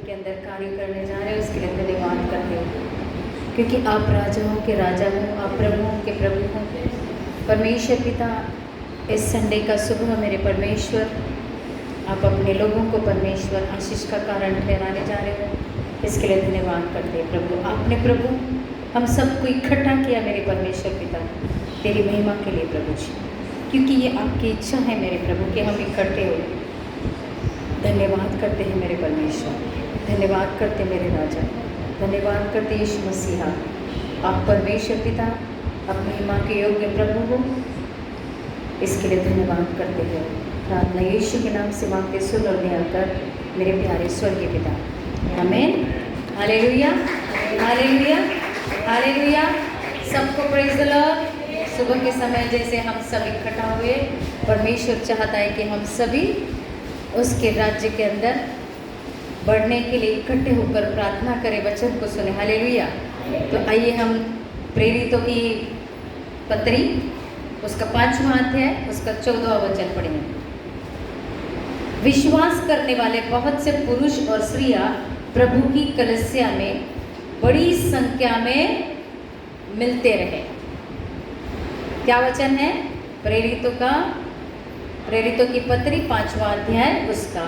के अंदर कार्य करने जा रहे हैं, उसके लिए धन्यवाद करते हो, क्योंकि आप राजाओं के राजा हो, आप प्रभुओं के प्रभु हो। परमेश्वर पिता, इस संडे का सुबह मेरे परमेश्वर, आप अपने लोगों को परमेश्वर आशीष का कारण ठहराने जा रहे हो, इसके लिए धन्यवाद करते हैं प्रभु। आपने प्रभु हम सबको इकट्ठा किया मेरे परमेश्वर पिता, तेरी महिमा के लिए प्रभु जी, क्योंकि ये आपकी इच्छा है मेरे प्रभु कि हम इकट्ठे हो। धन्यवाद करते हैं मेरे परमेश्वर, धन्यवाद करते मेरे राजा, धन्यवाद करते यीशु मसीहा। आप परमेश्वर पिता अपनी महिमा के योग्य प्रभु हो, इसके लिए धन्यवाद करते हैं। प्रार्थना यीशु के नाम से मांगते सुन और ध्यान कर मेरे प्यारे स्वर्गीय पिता, आमीन। Hallelujah, hallelujah, hallelujah. सबको प्रेज द लॉर्ड। सुबह के समय जैसे हम सब इकट्ठा हुए, परमेश्वर चाहता है कि हम सभी उसके राज्य के अंदर बढ़ने के लिए इकट्ठे होकर प्रार्थना करें, वचन को सुने। हालेलुया। तो आइए हम प्रेरितों की पत्री, उसका 5वां अध्याय, उसका 14वां वचन पढ़ेंगे। विश्वास करने वाले बहुत से पुरुष और स्त्रियां प्रभु की कलीसिया में बड़ी संख्या में मिलते रहे। क्या वचन है? प्रेरितों की पत्री 5वां अध्याय, उसका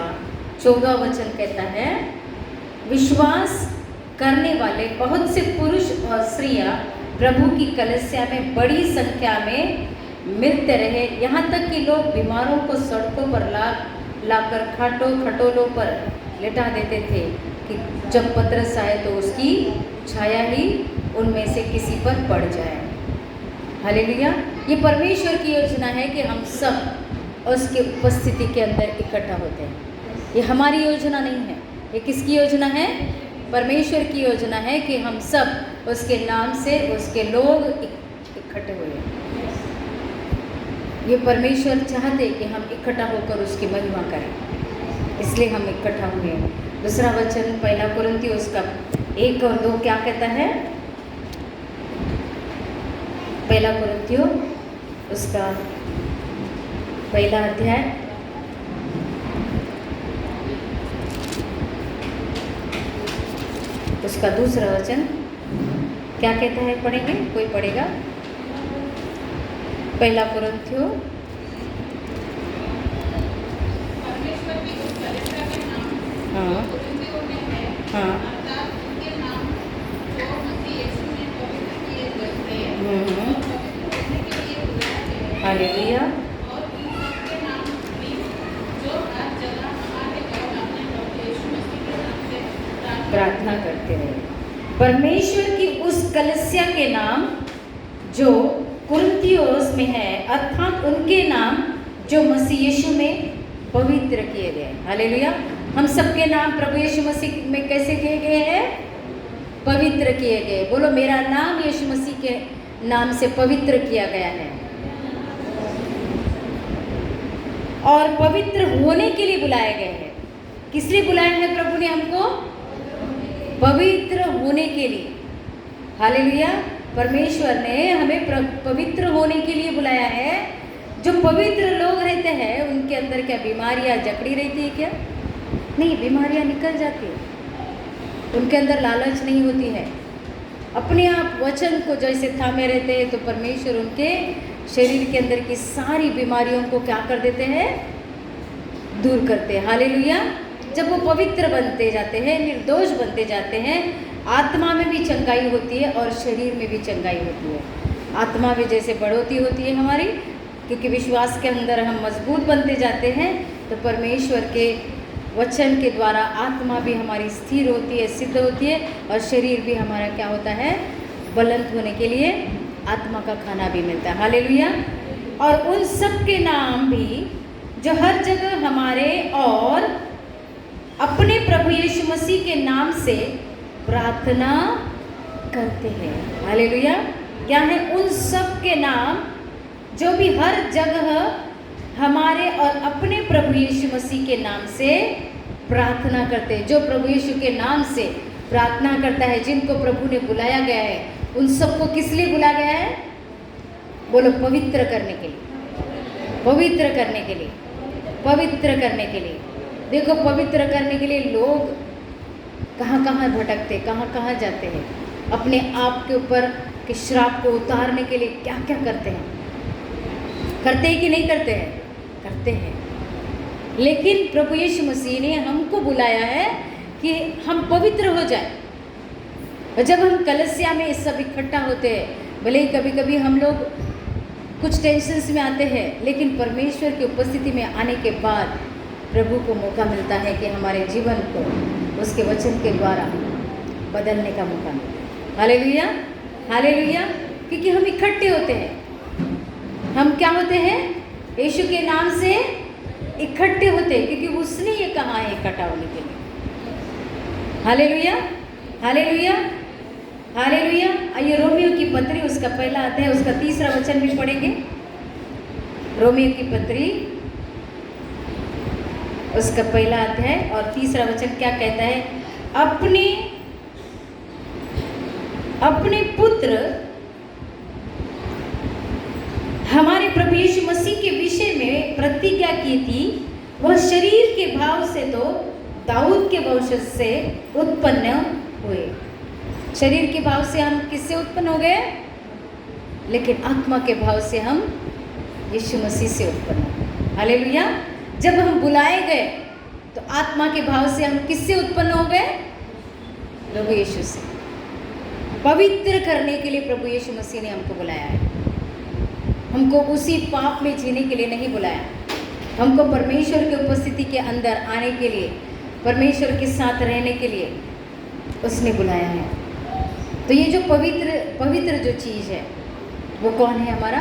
14वां वचन कहता है, विश्वास करने वाले बहुत से पुरुष और स्त्रियां प्रभु की कलीसिया में बड़ी संख्या में मिलते रहे, यहाँ तक कि लोग बीमारों को सड़कों पर लाकर खटोलों पर लेटा देते थे कि जब पतरस आए तो उसकी छाया ही उनमें से किसी पर पड़ जाए। हालेलुया। ये परमेश्वर की योजना है कि हम सब उसकी उपस्थिति के अंदर इकट्ठा होते हैं। ये हमारी योजना नहीं है, ये किसकी योजना है? परमेश्वर की योजना है कि हम सब उसके नाम से उसके लोग इकट्ठे हुए। ये परमेश्वर चाहते कि हम इकट्ठा होकर उसकी महिमा करें, इसलिए हम इकट्ठा हुए। दूसरा वचन 1 कुरिन्थियों उसका 1 और 2 क्या कहता है? 1 कुरिन्थियों उसका 1 अध्याय उसका 2 वचन क्या कहता है? पढ़ेंगे, कोई पढ़ेगा? 1 कुरिन्थियों हाँ हाँ हालेलुया। प्रार्थना करते रहे। परमेश्वर की उस कलीसिया के नाम जो कुरिन्थियोस में है, अर्थात उनके नाम जो मसीह यीशु में पवित्र किए गए। हालेलुया। हम सबके नाम प्रभु यीशु मसीह में कैसे किए गए हैं? पवित्र किए गए। बोलो, मेरा नाम यीशु मसीह के नाम से पवित्र किया गया है और पवित्र होने के लिए बुलाए गए हैं। किस लिए बुलाया है प्रभु ने हमको? पवित्र होने के लिए। हालेलुया। परमेश्वर ने हमें पवित्र होने के लिए बुलाया है। जो पवित्र लोग रहते हैं उनके अंदर क्या बीमारियां जकड़ी रहती है क्या? नहीं, बीमारियां निकल जाती है। उनके अंदर लालच नहीं होती है। अपने आप वचन को जैसे थामे रहते हैं तो परमेश्वर उनके शरीर के अंदर की सारी बीमारियों को क्या कर देते हैं? दूर करते हैं। हालेलुया। जब वो पवित्र बनते जाते हैं, निर्दोष बनते जाते हैं, आत्मा में भी चंगाई होती है और शरीर में भी चंगाई होती है। आत्मा भी जैसे बढ़ोतरी होती है हमारी, क्योंकि विश्वास के अंदर हम मजबूत बनते जाते हैं, तो परमेश्वर के वचन के द्वारा आत्मा भी हमारी स्थिर होती है, सिद्ध होती है, और शरीर भी हमारा क्या होता है? बुलंद होने के लिए आत्मा का खाना भी मिलता है। हालेलुया। और उन सब के नाम भी जो हर जगह हमारे और अपने प्रभु यीशु मसीह के नाम से प्रार्थना करते हैं। हालेलुया। क्या है? उन सब के नाम जो भी हर जगह हमारे और अपने प्रभु यीशु मसीह के नाम से प्रार्थना करते हैं। जो प्रभु यीशु के नाम से प्रार्थना करता है, जिनको प्रभु ने बुलाया गया है, उन सबको किस लिए बुलाया गया है? बोलो, पवित्र करने के लिए। पवित्र करने के लिए, पवित्र करने के लिए। देखो, पवित्र करने के लिए लोग कहाँ कहाँ भटकते, कहाँ कहाँ जाते हैं, अपने आप के ऊपर के श्राप को उतारने के लिए क्या क्या करते हैं। करते हैं कि नहीं करते हैं? करते हैं। लेकिन प्रभु यीशु मसीह ने हमको बुलाया है कि हम पवित्र हो जाए। और जब हम कलीसिया में सब इकट्ठा होते हैं, भले ही कभी कभी हम लोग कुछ टेंशन्स में आते हैं, लेकिन परमेश्वर की उपस्थिति में आने के बाद प्रभु को मौका मिलता है कि हमारे जीवन को उसके वचन के द्वारा बदलने का मौका मिलता है। Hallelujah, hallelujah. क्योंकि हम इकट्ठे होते हैं, हम क्या होते हैं? यीशु के नाम से इकट्ठे होते हैं, क्योंकि उसने ये कहा है इकट्ठा होने के लिए। Hallelujah, hallelujah, hallelujah. आइए रोमियो की पत्री उसका पहला अध्याय उसका 3रा वचन भी पढ़ेंगे। रोमियो की पत्री उसका पहला अध्याय और 3रा वचन क्या कहता है? अपने पुत्र हमारे प्रभु यीशु मसीह के विषय में प्रतिज्ञा की थी, वह शरीर के भाव से तो दाऊद के वंशज से उत्पन्न हुए। शरीर के भाव से हम किससे उत्पन्न हो गए? लेकिन आत्मा के भाव से हम यीशु मसीह से उत्पन्न हुए। हालेलुया। जब हम बुलाए गए तो आत्मा के भाव से हम किससे उत्पन्न हो गए? प्रभु यीशु से। पवित्र करने के लिए प्रभु यीशु मसीह ने हमको बुलाया है। हमको उसी पाप में जीने के लिए नहीं बुलाया, हमको परमेश्वर की उपस्थिति के अंदर आने के लिए, परमेश्वर के साथ रहने के लिए उसने बुलाया है। तो ये जो पवित्र जो चीज़ है वो कौन है? हमारा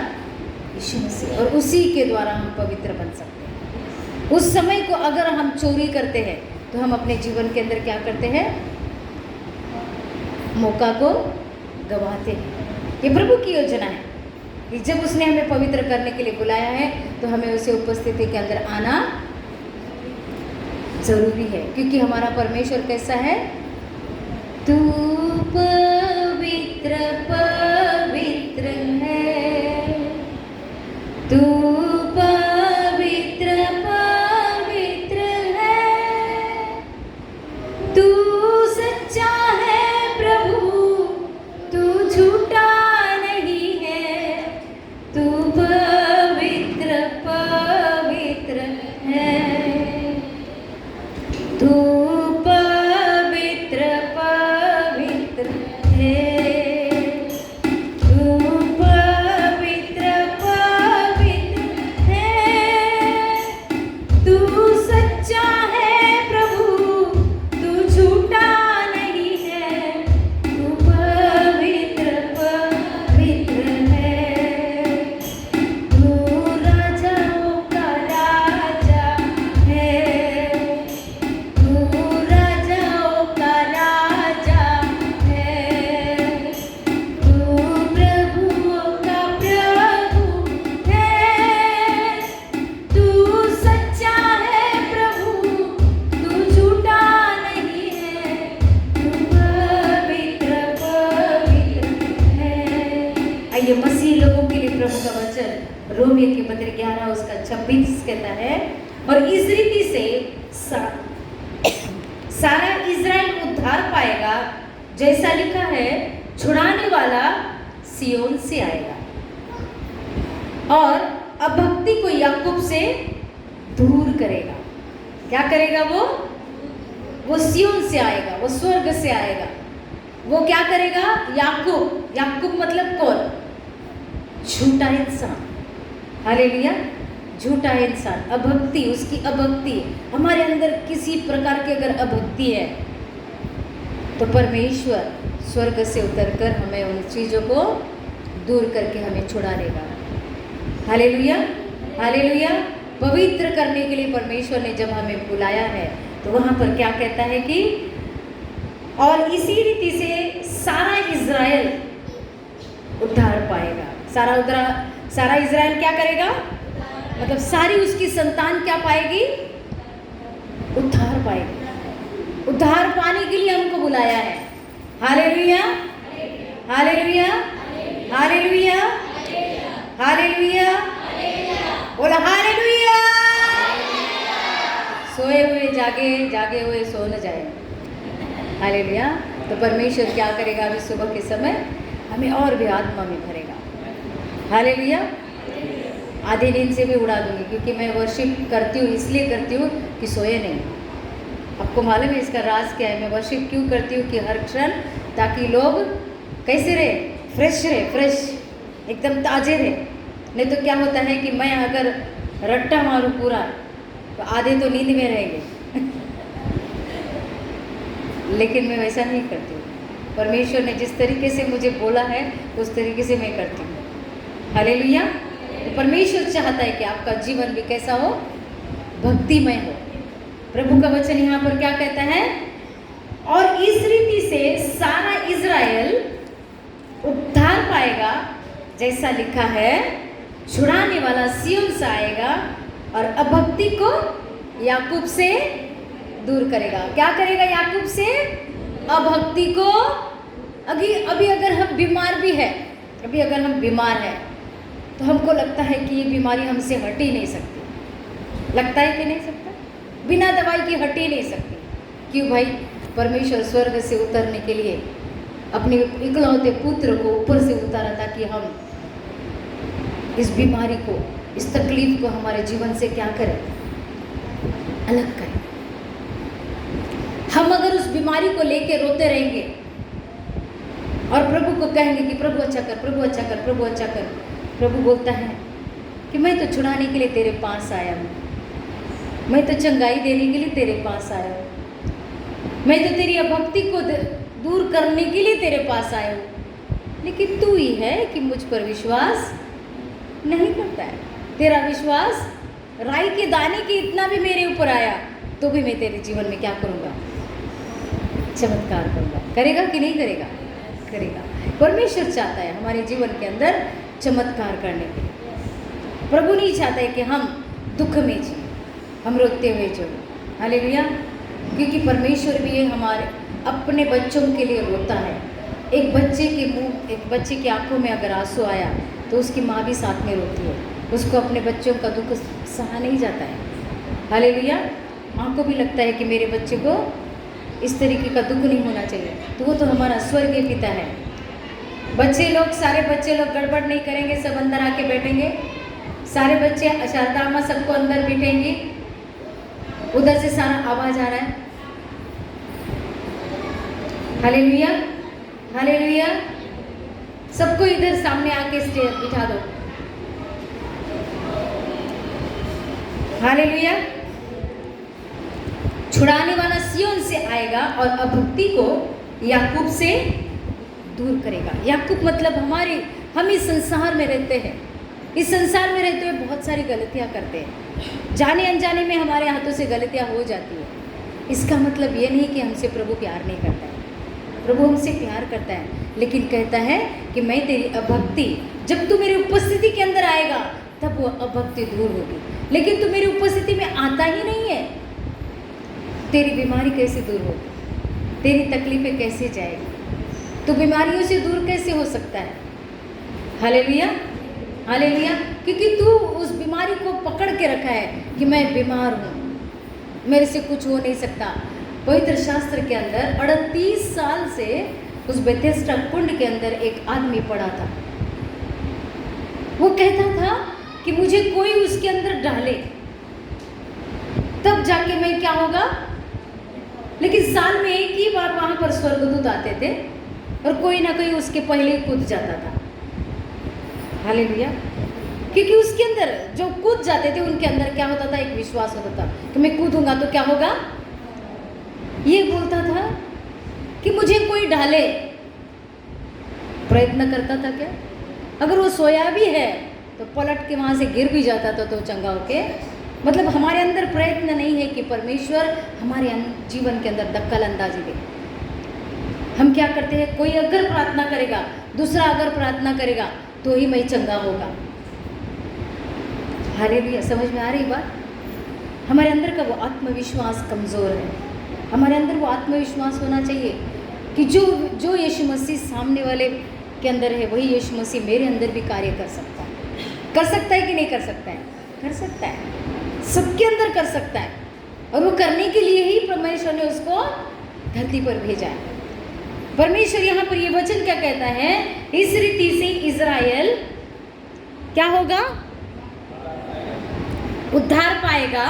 यीशु मसीह। और उसी के द्वारा हम पवित्र बन सकते हैं। उस समय को अगर हम चोरी करते हैं तो हम अपने जीवन के अंदर क्या करते हैं? मौका को गंवाते हैं। ये प्रभु की योजना है कि जब उसने हमें पवित्र करने के लिए बुलाया है तो हमें उसे उपस्थिति के अंदर आना जरूरी है। क्योंकि हमारा परमेश्वर कैसा है? तू पवित्र पवित्र है, तू पवित्र पवित्र है, तू सच्चा है प्रभु, तू झूठा नहीं है, तू पवित्र पवित्र है, तू पवित्र पवित्र है, तू पवित्र पवित्र है, तू सच्चा है प्रभु, तू झूठा नहीं है, तू पवित्र पवित्र है, तू राजाओं का राजा है, तू राजाओं का राजा है, तू प्रभुओं का प्रभु है, तू सच्चा है प्रभु, तू झूठा नहीं है, तू पवित्र पवित्र है। आइए मसीह लोगों के लिए प्रभु का वचन रोमियो की पत्री 11 उसका 26 कहता है, और इस रीति से सारा इज़राइल उद्धार पाएगा, जैसा लिखा है, छुड़ाने वाला सियोन से आएगा और अभक्ति को याकूब से दूर करेगा। क्या करेगा वो सियोन से आएगा, वो स्वर्ग से आएगा। वो क्या करेगा? याकूब मतलब कौन? झूठा इंसान। हालेलुया। झूठा इंसान, अभक्ति, उसकी अभक्ति। हमारे अंदर किसी प्रकार की अगर अभक्ति है तो परमेश्वर स्वर्ग से उतरकर हमें उन चीज़ों को दूर करके हमें छुड़ा लेगा। Hallelujah, hallelujah. पवित्र करने के लिए परमेश्वर ने जब हमें बुलाया है तो वहाँ पर क्या कहता है कि और इसी रीति से सारा इज़राइल उद्धार पाएगा। सारा इज़राइल क्या करेगा? मतलब सारी उसकी संतान क्या पाएगी? उद्धार पाएगी। उद्धार पाने के लिए हमको बुलाया है। हालेलुया, हालेलुया, हालेलुया, हालेलुया, बोला हालेलुया। सोए हुए जागे, जागे हुए सो न जाए। हालेलुया। तो परमेश्वर क्या करेगा अभी सुबह के समय, हमें और भी आत्मा में भरेगा। हालेलुया। आधी नींद से भी उड़ा दूंगी, क्योंकि मैं वर्शिप करती हूँ, इसलिए करती हूँ कि सोए नहीं। आपको मालूम है इसका राज क्या है? मैं वर्शिप क्यों करती हूँ कि हर क्षण, ताकि लोग कैसे रहे, फ्रेश रहे, फ्रेश एकदम ताजे रहे। नहीं तो क्या होता है कि मैं अगर रट्टा मारूं पूरा, तो आधे तो नींद में रहेंगे लेकिन मैं वैसा नहीं करती हूँ। परमेश्वर ने जिस तरीके से मुझे बोला है उस तरीके से मैं करती हूँ। हालेलुया। तो परमेश्वर चाहता है कि आपका जीवन भी कैसा हो, भक्तिमय हो। प्रभु का वचन यहाँ पर क्या कहता है? और इस रीति से सारा इज़राइल उद्धार पाएगा, जैसा लिखा है, छुड़ाने वाला सिय्योन से आएगा और अभक्ति को याकूब से दूर करेगा। क्या करेगा याकूब से? अभक्ति को। अभी अगर हम बीमार भी है, अभी अगर हम बीमार हैं, तो हमको लगता है कि ये बीमारी हमसे हट ही नहीं सकती। लगता है कि नहीं सकता? बिना दवाई की हट ही नहीं सकती। क्यों भाई? परमेश्वर स्वर्ग से उतरने के लिए अपने इकलौते पुत्र को ऊपर से उतारा, ताकि हम इस बीमारी को, इस तकलीफ को हमारे जीवन से क्या करें, अलग करें। हम अगर उस बीमारी को लेके रोते रहेंगे और प्रभु को कहेंगे कि प्रभु अच्छा कर, प्रभु अच्छा कर, प्रभु अच्छा कर, प्रभु बोलता है कि मैं तो छुड़ाने के लिए तेरे पास आया हूँ, मैं तो चंगाई देने के लिए तेरे पास आया हूँ, मैं तो तेरी अभक्ति को दूर करने के लिए तेरे पास आया हूँ। लेकिन तू ही है कि मुझ पर विश्वास नहीं करता है। तेरा विश्वास राई के दाने की इतना भी मेरे ऊपर आया तो भी मैं तेरे जीवन में क्या करूँगा? चमत्कार करूँगा। करेगा कि नहीं करेगा? करेगा। परमेश्वर चाहता है हमारे जीवन के अंदर चमत्कार करने के लिए। प्रभु नहीं चाहता है कि हम दुख में जिए, हम रोते हुए जो। हालेलुया। क्योंकि परमेश्वर भी हमारे अपने बच्चों के लिए रोता है। एक बच्चे की आंखों में अगर आंसू आया तो उसकी माँ भी साथ में रोती है। उसको अपने बच्चों का दुख सहा नहीं जाता है। हालेलुया। माँ को भी लगता है कि मेरे बच्चे को इस तरीके का दुख नहीं होना चाहिए। तो वो तो हमारा स्वर्गीय पिता है। सारे बच्चे लोग गड़बड़ नहीं करेंगे, सब अंदर आके बैठेंगे। सारे बच्चे शारदा सबको अंदर बैठेंगे। उधर से सारा आवाज आ रहा है। Hallelujah, hallelujah. सबको इधर सामने आके स्टेज बिठा दो। हालेलुया। छुड़ाने वाला सिय्योन से आएगा और अभक्ति को याकूब से दूर करेगा। याकूब मतलब हम इस संसार में रहते हैं। इस संसार में रहते हुए बहुत सारी गलतियां करते हैं। जाने अनजाने में हमारे हाथों से गलतियां हो जाती है। इसका मतलब ये नहीं कि हमसे प्रभु प्यार नहीं करता है। प्रभु हमसे प्यार करता है, लेकिन कहता है कि मैं तेरी अभक्ति, जब तू मेरी उपस्थिति के अंदर आएगा तब वो अभक्ति दूर होगी। लेकिन तू मेरी उपस्थिति में आता ही नहीं है, तेरी बीमारी कैसे दूर होगी? तेरी तकलीफें कैसे जाएगी? तो बीमारियों से दूर कैसे हो सकता है? Hallelujah, hallelujah. क्योंकि तू उस बीमारी को पकड़ के रखा है कि मैं बीमार हूँ, मेरे से कुछ हो नहीं सकता। पवित्र शास्त्र के अंदर 38 साल से उस बेथेस्दा कुंड के अंदर एक आदमी पड़ा था। वो कहता था कि मुझे कोई उसके अंदर डाले तब जाके मैं क्या होगा। लेकिन साल में एक ही बार वहां पर स्वर्गदूत आते थे और कोई ना कोई उसके पहले ही कूद जाता था। हालेलुया। क्योंकि उसके अंदर जो कूद जाते थे उनके अंदर क्या होता था? एक विश्वास होता था कि मैं कूदूंगा तो क्या होगा। ये बोलता था कि मुझे कोई डाले। प्रयत्न करता था क्या? अगर वो सोया भी है तो पलट के वहां से गिर भी जाता था तो चंगा होके। मतलब हमारे अंदर प्रयत्न नहीं है कि परमेश्वर हमारे जीवन के अंदर दखल अंदाजी दे। हम क्या करते हैं? कोई अगर प्रार्थना करेगा, दूसरा अगर प्रार्थना करेगा तो ही मैं चंगा होगा। हालेलुया। समझ में आ रही बात? हमारे अंदर का वो आत्मविश्वास कमज़ोर है। हमारे अंदर वो आत्मविश्वास होना चाहिए कि जो यीशु मसीह सामने वाले के अंदर है वही यीशु मसीह मेरे अंदर भी कार्य कर सकता है। कर सकता है कि नहीं कर सकता है? कर सकता है। सबके अंदर कर सकता है। और वो करने के लिए ही परमेश्वर ने उसको धरती पर भेजा है। परमेश्वर यहाँ पर ये वचन क्या कहता है, इस रीति से इज़राइल क्या होगा, उद्धार पाएगा।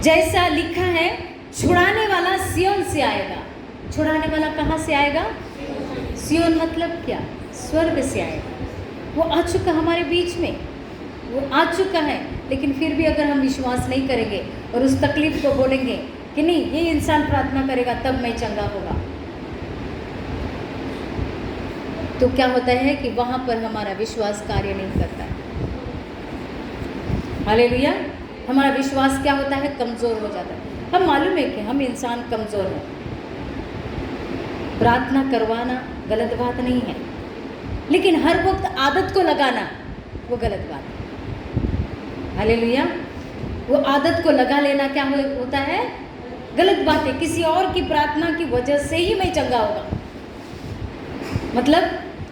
जैसा लिखा है, छुड़ाने वाला सियोन से आएगा। छुड़ाने वाला कहाँ से आएगा? सियोन मतलब क्या? स्वर्ग से आएगा। वो आ चुका हमारे बीच में, वो आ चुका है। लेकिन फिर भी अगर हम विश्वास नहीं करेंगे और उस तकलीफ को बोलेंगे कि नहीं, ये इंसान प्रार्थना करेगा तब मैं चंगा होगा, तो क्या होता है कि वहाँ पर हमारा विश्वास कार्य नहीं करता है। हालेलुया। हमारा विश्वास क्या होता है? कमज़ोर हो जाता है। हम मालूम है कि हम इंसान कमज़ोर हैं। प्रार्थना करवाना गलत बात नहीं है, लेकिन हर वक्त आदत को लगाना वो गलत बात है। हालेलुया। वो आदत को लगा लेना क्या होता है? गलत बात है। किसी और की प्रार्थना की वजह से ही मैं चंगा होगा, मतलब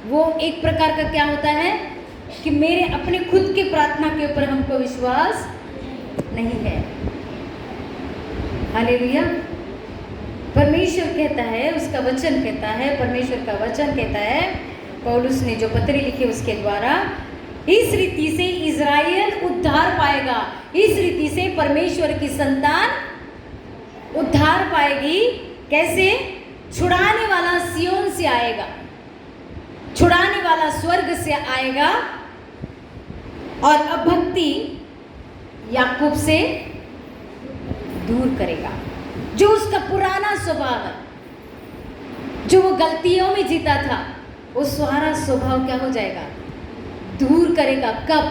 वो एक प्रकार का क्या होता है कि मेरे अपने खुद के प्रार्थना के ऊपर हमको विश्वास नहीं है। हालेलुया। परमेश्वर कहता है, उसका वचन कहता है, परमेश्वर का वचन कहता है, पौलुस ने जो पत्री लिखी उसके द्वारा, इस रीति से इज़राइल उद्धार पाएगा। इस रीति से परमेश्वर की संतान उद्धार पाएगी। कैसे? छुड़ाने वाला सियोन से आएगा, छुड़ाने वाला स्वर्ग से आएगा और अभक्ति याकूब से दूर करेगा। जो उसका पुराना स्वभाव है, जो वो गलतियों में जीता था, वो सारा स्वभाव क्या हो जाएगा? दूर करेगा। कब?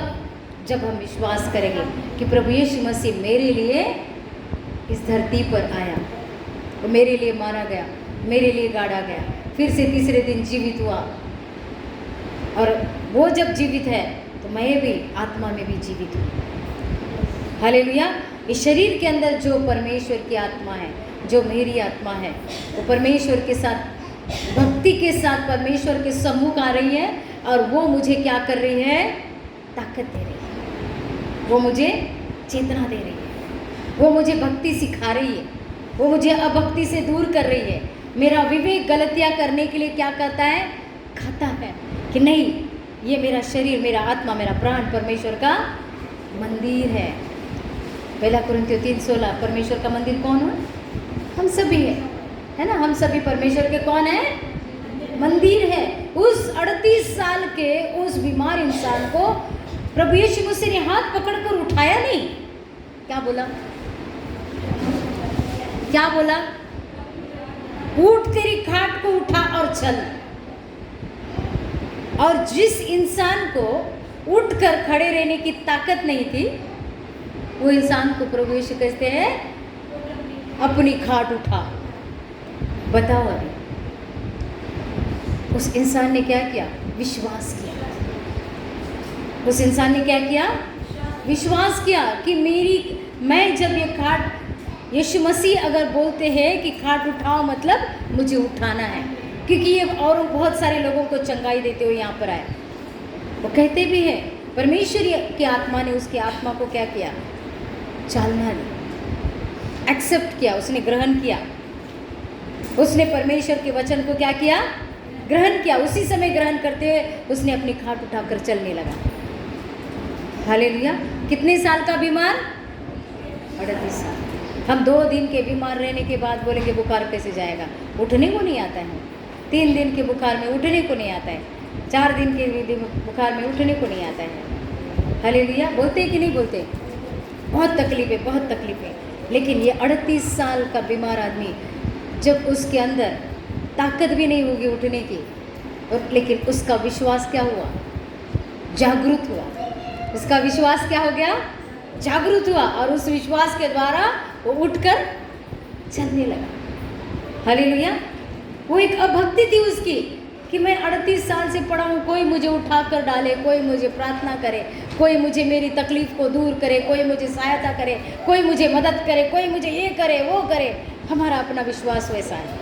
जब हम विश्वास करेंगे कि प्रभु यीशु मसीह मेरे लिए इस धरती पर आया, वो मेरे लिए मारा गया, मेरे लिए गाड़ा गया, फिर से तीसरे दिन जीवित हुआ, और वो जब जीवित है तो मैं भी आत्मा में भी जीवित हूँ। हालेलुया। इस शरीर के अंदर जो परमेश्वर की आत्मा है, जो मेरी आत्मा है, वो परमेश्वर के साथ, भक्ति के साथ परमेश्वर के सम्मुख आ रही है, और वो मुझे क्या कर रही है? ताकत दे रही है, वो मुझे चेतना दे रही है, वो मुझे भक्ति सिखा रही है, वो मुझे अभक्ति से दूर कर रही है। मेरा विवेक गलतियाँ करने के लिए क्या करता है? खाता है कि नहीं, ये मेरा शरीर, मेरा आत्मा, मेरा प्राण परमेश्वर का मंदिर है। 1 कुरिन्थियों 3:16। परमेश्वर का मंदिर कौन है? हम सभी है ना? हम सभी परमेश्वर के कौन है? मंदिर है। उस 38 साल के उस बीमार इंसान को प्रभु यीशु मसीह ने हाथ पकड़कर उठाया नहीं। क्या बोला? क्या बोला? उठ, तेरी खाट को उठा और चल। और जिस इंसान को उठकर खड़े रहने की ताकत नहीं थी, वो इंसान को प्रभु यीशु कहते हैं, अपनी खाट उठा। बताओ अभी उस इंसान ने क्या किया? विश्वास किया। उस इंसान ने क्या किया? विश्वास किया कि मैं जब ये खाट, यीशु मसीह अगर बोलते हैं कि खाट उठाओ, मतलब मुझे उठाना है, क्योंकि ये और बहुत सारे लोगों को चंगाई देते हुए यहाँ पर आए। वो कहते भी हैं, परमेश्वर की आत्मा ने उसकी आत्मा को क्या किया? चालना दी, एक्सेप्ट किया, उसने ग्रहण किया। उसने परमेश्वर के वचन को क्या किया? ग्रहण किया। उसी समय ग्रहण करते हुए उसने अपनी खाट उठाकर चलने लगा। हालेलुया। कितने साल का बीमार? 38 साल। हम 2 दिन के बीमार रहने के बाद बोलेंगे बुखार कैसे जाएगा? उठने को नहीं आता है। 3 दिन के बुखार में उठने को नहीं आता है। 4 दिन के बुखार में उठने को नहीं आता है। हालेलुया। बोलते हैं कि नहीं बोलते? बहुत तकलीफें, बहुत तकलीफें। लेकिन ये 38 साल का बीमार आदमी, जब उसके अंदर ताकत भी नहीं होगी उठने की, और लेकिन उसका विश्वास क्या हुआ? जागृत हुआ। उसका विश्वास क्या हो गया? जागृत हुआ, और उस विश्वास के द्वारा वो उठकर चलने लगा। हालेलुया। वो एक अभक्ति थी उसकी कि मैं 38 साल से पड़ा हूँ, कोई मुझे उठा कर डाले, कोई मुझे प्रार्थना करे, कोई मुझे मेरी तकलीफ को दूर करे, कोई मुझे सहायता करे, कोई मुझे मदद करे, कोई मुझे ये करे वो करे। हमारा अपना विश्वास वैसा है।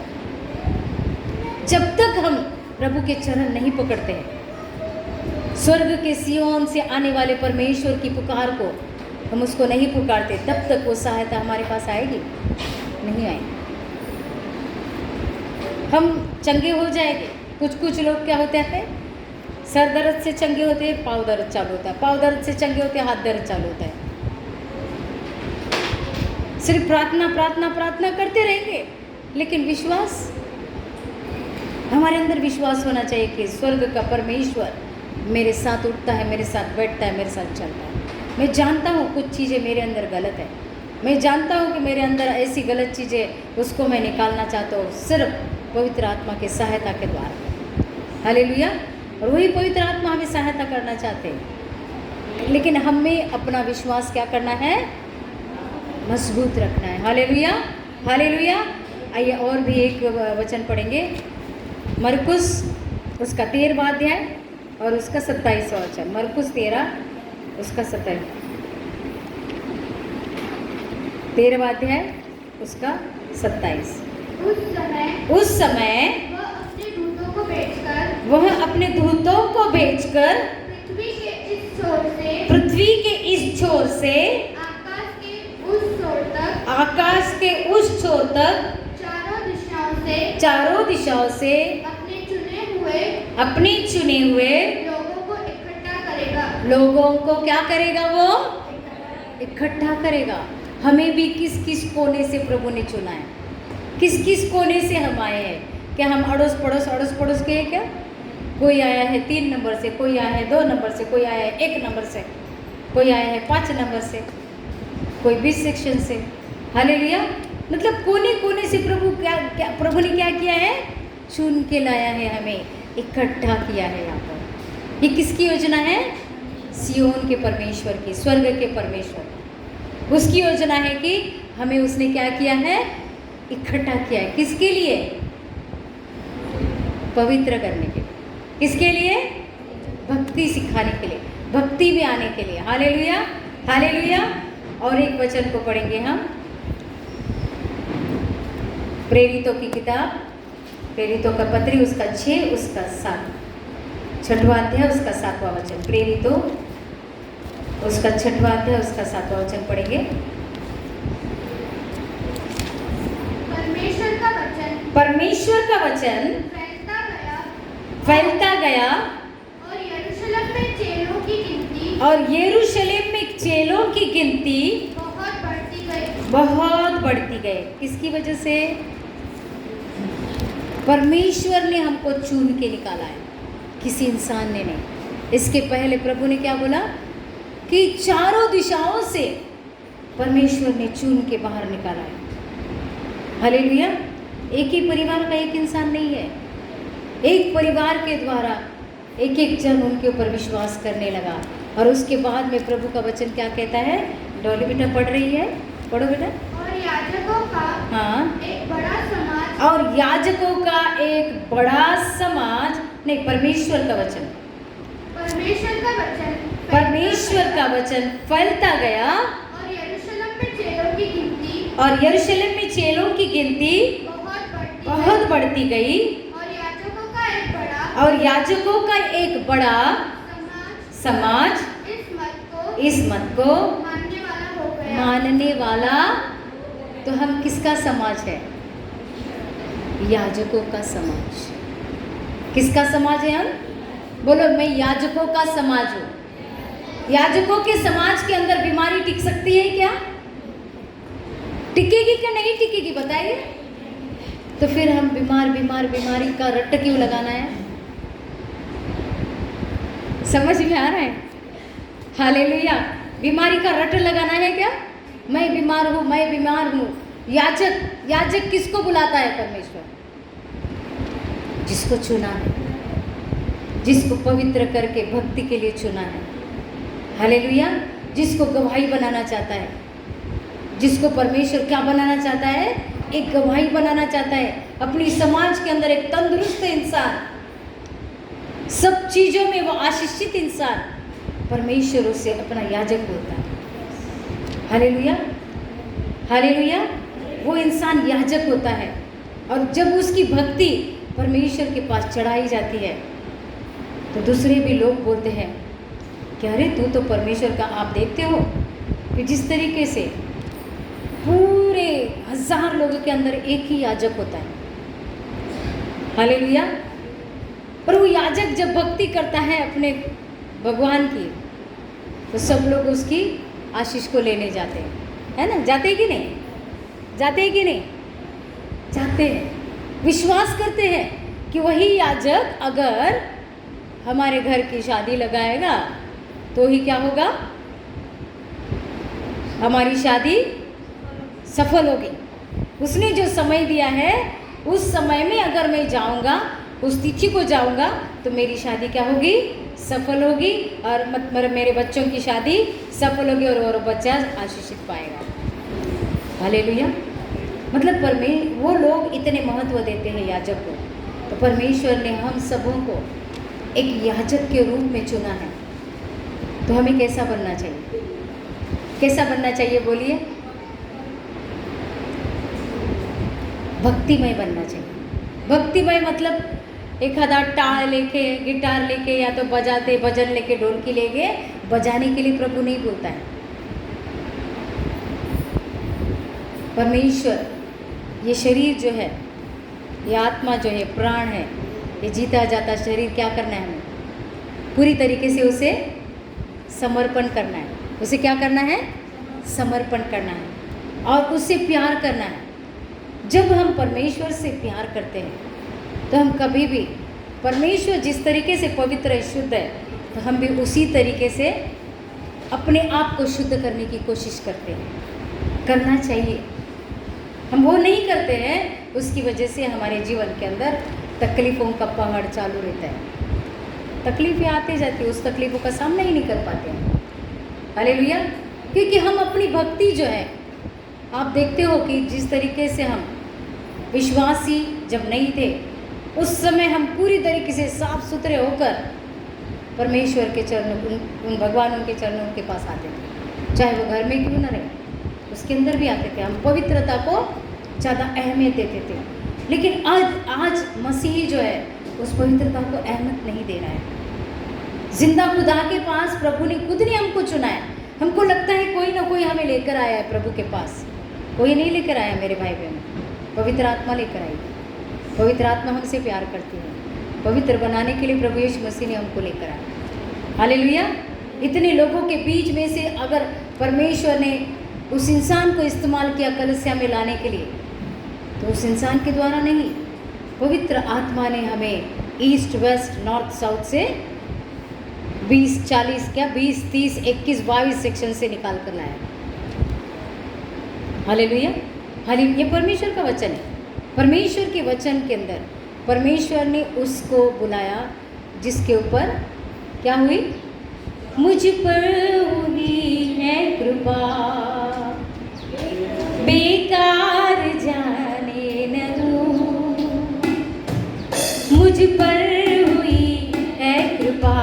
जब तक हम प्रभु के चरण नहीं पकड़ते हैं, स्वर्ग के सियोन से आने वाले परमेश्वर की पुकार को हम उसको नहीं पुकारते, तब तक वो सहायता हमारे पास आएगी नहीं? आएगी। हम चंगे हो जाएंगे। कुछ कुछ लोग क्या होते हैं, सर दर्द से चंगे होते हैं, पाँव दर्द चालू होता है, पाँव दर्द से चंगे होते हैं, हाथ दर्द चालू होता है। सिर्फ प्रार्थना प्रार्थना प्रार्थना करते रहेंगे, लेकिन विश्वास, हमारे अंदर विश्वास होना चाहिए कि स्वर्ग का परमेश्वर मेरे साथ उठता है, मेरे साथ बैठता है, मेरे साथ चलता है। मैं जानता हूँ कुछ चीज़ें मेरे अंदर गलत है, मैं जानता हूँ कि मेरे अंदर ऐसी गलत चीज़ें, उसको मैं निकालना चाहता हूँ सिर्फ पवित्र आत्मा की सहायता के द्वारा। हालेलुया। और वही पवित्र आत्मा हमें सहायता करना चाहते हैं, लेकिन हमें अपना विश्वास क्या करना है, मजबूत रखना है। Hallelujah, hallelujah. आइए और भी एक वचन पढ़ेंगे, मरकुस उसका 13वां अध्याय और उसका 27वां वचन। मरकुस 13 उसका 27, 13वां अध्याय उसका 27। उस समय वह अपने दूतों को भेजकर पृथ्वी के इस छोर से आकाश के उस छोर तक चारों दिशाओं से अपने चुने हुए लोगों को क्या करेगा, वो इकट्ठा करेगा। हमें भी किस किस कोने से प्रभु ने चुना है, किस किस कोने से हम आए हैं। क्या हम अड़ोस पड़ोस के हैं क्या? कोई आया है 3 नंबर से, कोई आया है 2 नंबर से, कोई आया है 1 नंबर से, कोई आया है 5 नंबर से, कोई 20 सेक्शन से। हालेलुया। मतलब कोने कोने से प्रभु ने क्या किया है, चुन के लाया है, हमें इकट्ठा किया है यहाँ पर। ये किसकी योजना है? सियोन के परमेश्वर की, स्वर्ग के परमेश्वर। उसकी योजना है कि हमें उसने क्या किया है, इकट्ठा किया है। किसके लिए? पवित्र करने के लिए। किसके लिए? भक्ति सिखाने के लिए, भक्ति में आने के लिए। Hallelujah, hallelujah. और एक वचन को पढ़ेंगे हम, प्रेरितों की किताब, प्रेरितों का पत्री उसका 6 उसका 7, 6वां अध्याय उसका 7वां वचन। प्रेरितों उसका 6वां अध्याय उसका 7वां वचन पढ़ेंगे। परमेश्वर का वचन फैलता गया और यरूशलेम में चेलों की गिनती बहुत बढ़ती गई। किसकी वजह से? परमेश्वर ने हमको चुन के निकाला है, किसी इंसान ने नहीं। इसके पहले प्रभु ने क्या बोला कि चारों दिशाओं से परमेश्वर ने चुन के बाहर निकाला है। हालेलुया। एक ही परिवार का एक इंसान नहीं है, एक परिवार के द्वारा एक एक जन उनके ऊपर विश्वास करने लगा। और उसके बाद में प्रभु का वचन क्या कहता है? डॉली बेटा पढ़ रही है, पढ़ो बेटा। और याजकों का एक बड़ा समाज, और याजकों का एक बड़ा समाज, नहीं, परमेश्वर का वचन परमेश्वर का वचन फैलता गया और यरूशलेम में चेलों की गिनती बहुत बढ़ती गई। और याजकों का एक बड़ा समाज इस मत को मानने वाला। तो हम किसका समाज है? याजकों का समाज। किसका समाज है हम? बोलो, मैं याजकों का समाज हूँ। याजकों के समाज के अंदर बीमारी टिक सकती है क्या? टिकेगी क्या नहीं टिकेगी बताइए? तो फिर हम बीमारी का रट्ट क्यों लगाना है? समझ में आ रहा है? हालेलुया। बीमारी का रट लगाना है क्या? मैं बीमार हूँ। याजक किसको बुलाता है? परमेश्वर। जिसको चुना है, जिसको पवित्र करके भक्ति के लिए चुना है। हालेलुया। जिसको गवाही बनाना चाहता है, जिसको परमेश्वर क्या बनाना चाहता है? एक गवाही बनाना चाहता है। अपनी समाज के अंदर एक तंदुरुस्त इंसान, सब चीज़ों में वो आशीषित इंसान, परमेश्वर उसे अपना याजक बोलता है। Hallelujah, hallelujah. वो इंसान याजक होता है। और जब उसकी भक्ति परमेश्वर के पास चढ़ाई जाती है तो दूसरे भी लोग बोलते हैं कि अरे तू तो परमेश्वर का, आप देखते हो कि जिस तरीके से पूरे 1000 लोगों के अंदर एक ही याजक होता है, हालेलुया। पर वो याजक जब भक्ति करता है अपने भगवान की, तो सब लोग उसकी आशीष को लेने जाते हैं, है ना? जाते हैं कि नहीं? जाते हैं कि नहीं? जाते हैं। विश्वास करते हैं कि वही याजक अगर हमारे घर की शादी लगाएगा तो ही क्या होगा? हमारी शादी सफल होगी। उसने जो समय दिया है उस समय में अगर मैं जाऊंगा, उस तिथि को जाऊंगा, तो मेरी शादी क्या होगी? सफल होगी, और मतलब मेरे बच्चों की शादी सफल होगी और बच्चा आशीषित पाएगा। हालेलुया। मतलब वो लोग इतने महत्व देते हैं याजक को, तो परमेश्वर ने हम सबों को एक याजक के रूप में चुना है। तो हमें कैसा बनना चाहिए? कैसा बनना चाहिए बोलिए? भक्तिमय बनना चाहिए। भक्तिमय मतलब एक आधा टाल लेके, गिटार लेके, या तो बजाते भजन लेके, ढोलकी लेके बजाने के लिए प्रभु नहीं बोलता है। परमेश्वर, ये शरीर जो है, ये आत्मा जो है, प्राण है, ये जीता जाता शरीर क्या करना है? हमें पूरी तरीके से उसे समर्पण करना है। उसे क्या करना है? समर्पण करना है और उससे प्यार करना है। जब हम परमेश्वर से प्यार करते हैं तो हम कभी भी, परमेश्वर जिस तरीके से पवित्र है, शुद्ध है, तो हम भी उसी तरीके से अपने आप को शुद्ध करने की कोशिश करते हैं। करना चाहिए। हम वो नहीं करते हैं, उसकी वजह से हमारे जीवन के अंदर तकलीफ़ों का पहाड़ चालू रहता है। तकलीफ़ें आती जाती, उस तकलीफ़ों का सामना ही नहीं कर पाते हैं। हालेलुया। क्योंकि हम अपनी भक्ति जो है, आप देखते हो कि जिस तरीके से हम विश्वासी जब नहीं थे, उस समय हम पूरी तरीके से साफ सुथरे होकर परमेश्वर के चरणों, उन भगवान उनके चरणों के पास आते थे, चाहे वो घर में क्यों ना रहे, उसके अंदर भी आते थे। हम पवित्रता को ज़्यादा अहमियत देते थे। लेकिन आज मसीही जो है उस पवित्रता को अहमियत नहीं दे रहा है। जिंदा खुदा के पास प्रभु ने खुद ने हमको चुना है। हमको लगता है कोई ना कोई हमें लेकर आया है प्रभु के पास। कोई नहीं लेकर आया मेरे भाई बहन, पवित्र आत्मा लेकर आई। पवित्र आत्मा हमसे प्यार करती है। पवित्र बनाने के लिए प्रभु यीशु मसीह ने हमको लेकर आया। हालेलुया। इतने लोगों के बीच में से अगर परमेश्वर ने उस इंसान को इस्तेमाल किया कलीसिया में लाने के लिए, तो उस इंसान के द्वारा नहीं, पवित्र आत्मा ने हमें ईस्ट वेस्ट नॉर्थ साउथ से 20 40 क्या 20 30 21 22 सेक्शन से निकाल कर लाया। हालेलुया। हालेलुया। ये परमेश्वर का वचन है। परमेश्वर के वचन के अंदर परमेश्वर ने उसको बुलाया जिसके ऊपर क्या हुई? मुझ पर हुई है कृपा, बेकार जाने न दूं। मुझ पर हुई है कृपा,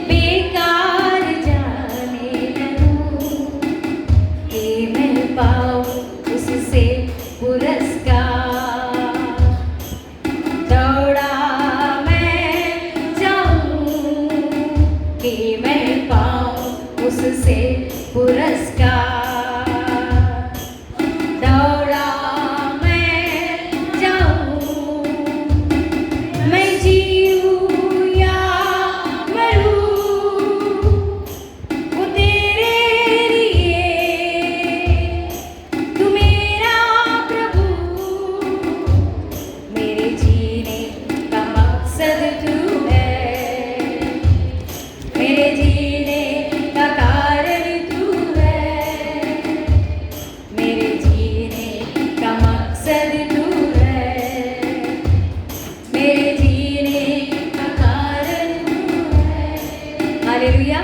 बेकार जाने न दूं, कि मैं पाऊं उससे पुरस्कार। दौड़ा मैं जाऊं कि मैं पाऊं उससे पुरस्कार। दौड़ा मैं जाऊं, मैं जीऊं या मरूं, वो तेरे लिए। तू मेरा प्रभु, मेरे जीने का मकसद तू है। मेरे जीने का कारण तू है। मेरे जीने का मकसद तू है। मेरे जीने का कारण तू है। हालेलुया।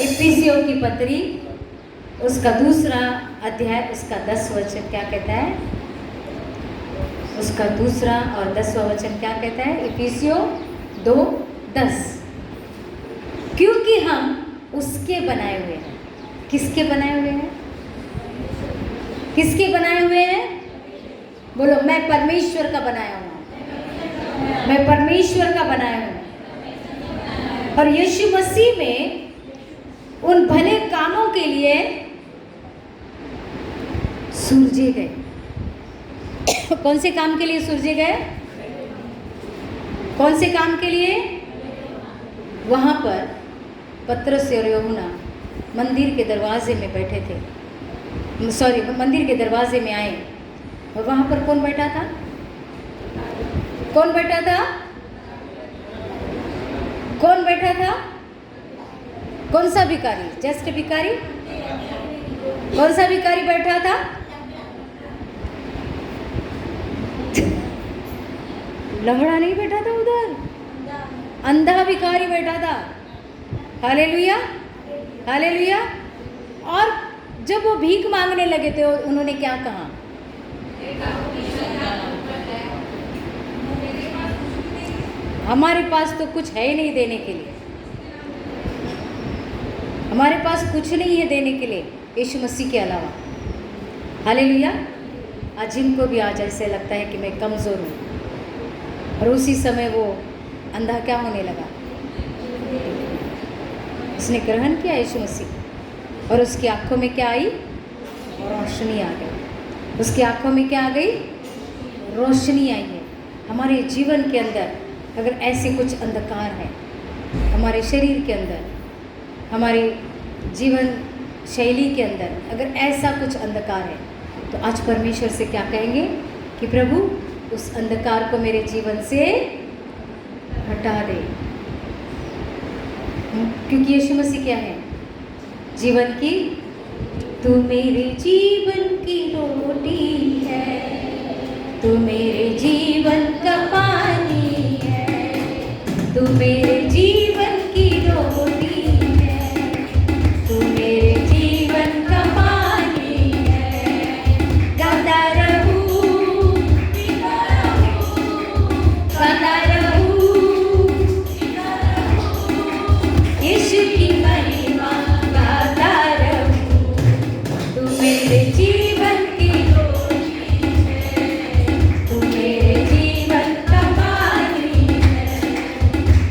इफिसियों की पत्री उसका 2 अध्याय उसका 10 वचन क्या कहता है? उसका 2 और 10वां वचन क्या कहता है? इफिसियों 2:10। क्योंकि हम उसके बनाए हुए हैं। किसके बनाए हुए हैं? किसके बनाए हुए हैं? बोलो, मैं परमेश्वर का बनाया हूँ। मैं परमेश्वर का बनाया हूँ। और यीशु मसीह में उन भले कामों के लिए सूरजे गए। कौन से काम के लिए सूरजे गए? कौन से काम के लिए? वहाँ पर पतरस और यूहन्ना मंदिर के दरवाजे में बैठे थे, मंदिर के दरवाजे में आए, और वहाँ पर कौन बैठा था? कौन बैठा था? कौन बैठा था? कौन सा भिखारी? जस्ट भिखारी? कौन सा भिखारी बैठा था? लंगड़ा नहीं बैठा था उधर, अंधा भिखारी बैठा था। Hallelujah, hallelujah. और जब वो भीख मांगने लगे थे, उन्होंने क्या कहा? हमारे पास तो कुछ है ही नहीं देने के लिए, हमारे पास कुछ नहीं है देने के लिए यीशु मसीह के अलावा। हालेलुया। आज जिनको भी आज ऐसे लगता है कि मैं कमज़ोर हूँ, और उसी समय वो अंधा क्या होने लगा? उसने ग्रहण किया यीशु मसीह, और उसकी आंखों में क्या आई? रोशनी आ गई। उसकी आंखों में क्या आ गई? रोशनी आई है। हमारे जीवन के अंदर अगर ऐसे कुछ अंधकार है, हमारे शरीर के अंदर, हमारे जीवन शैली के अंदर अगर ऐसा कुछ अंधकार है, तो आज परमेश्वर से क्या कहेंगे कि प्रभु उस अंधकार को मेरे जीवन से हटा दे। क्योंकि यीशु मसीह क्या है? जीवन की, तू मेरे जीवन की रोटी है, तू मेरे जीवन का पानी है, तू मेरे जीवन की रोटी है, तू मेरे जीवन का पानी है। गाता रहूं, गाता रहूं, यीशु की महिमा गाता रहूं। तू मेरे जीवन की रोटी है, तू मेरे जीवन का पानी है,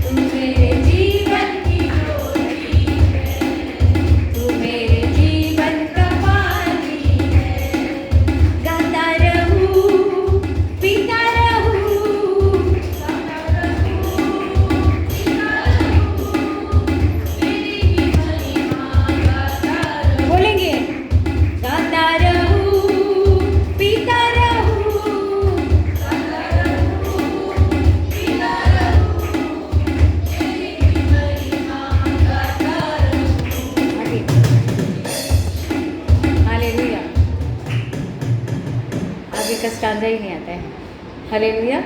तू मेरे जीवन की रोटी है, तू मेरे जीवन का पानी है। गाता रहूं, पीता रहूं, गाता रहूं, पीता रहूं, तेरी महिमा गाता रहूं। बोलेंगे, गाता रहूं, पीता रहूं, गाता रहूं, पीता रहूं, तेरी महिमा गाता रहूं। आगे। हालेलुया। आगे का स्टांजा ही नहीं आता है। हालेलुया।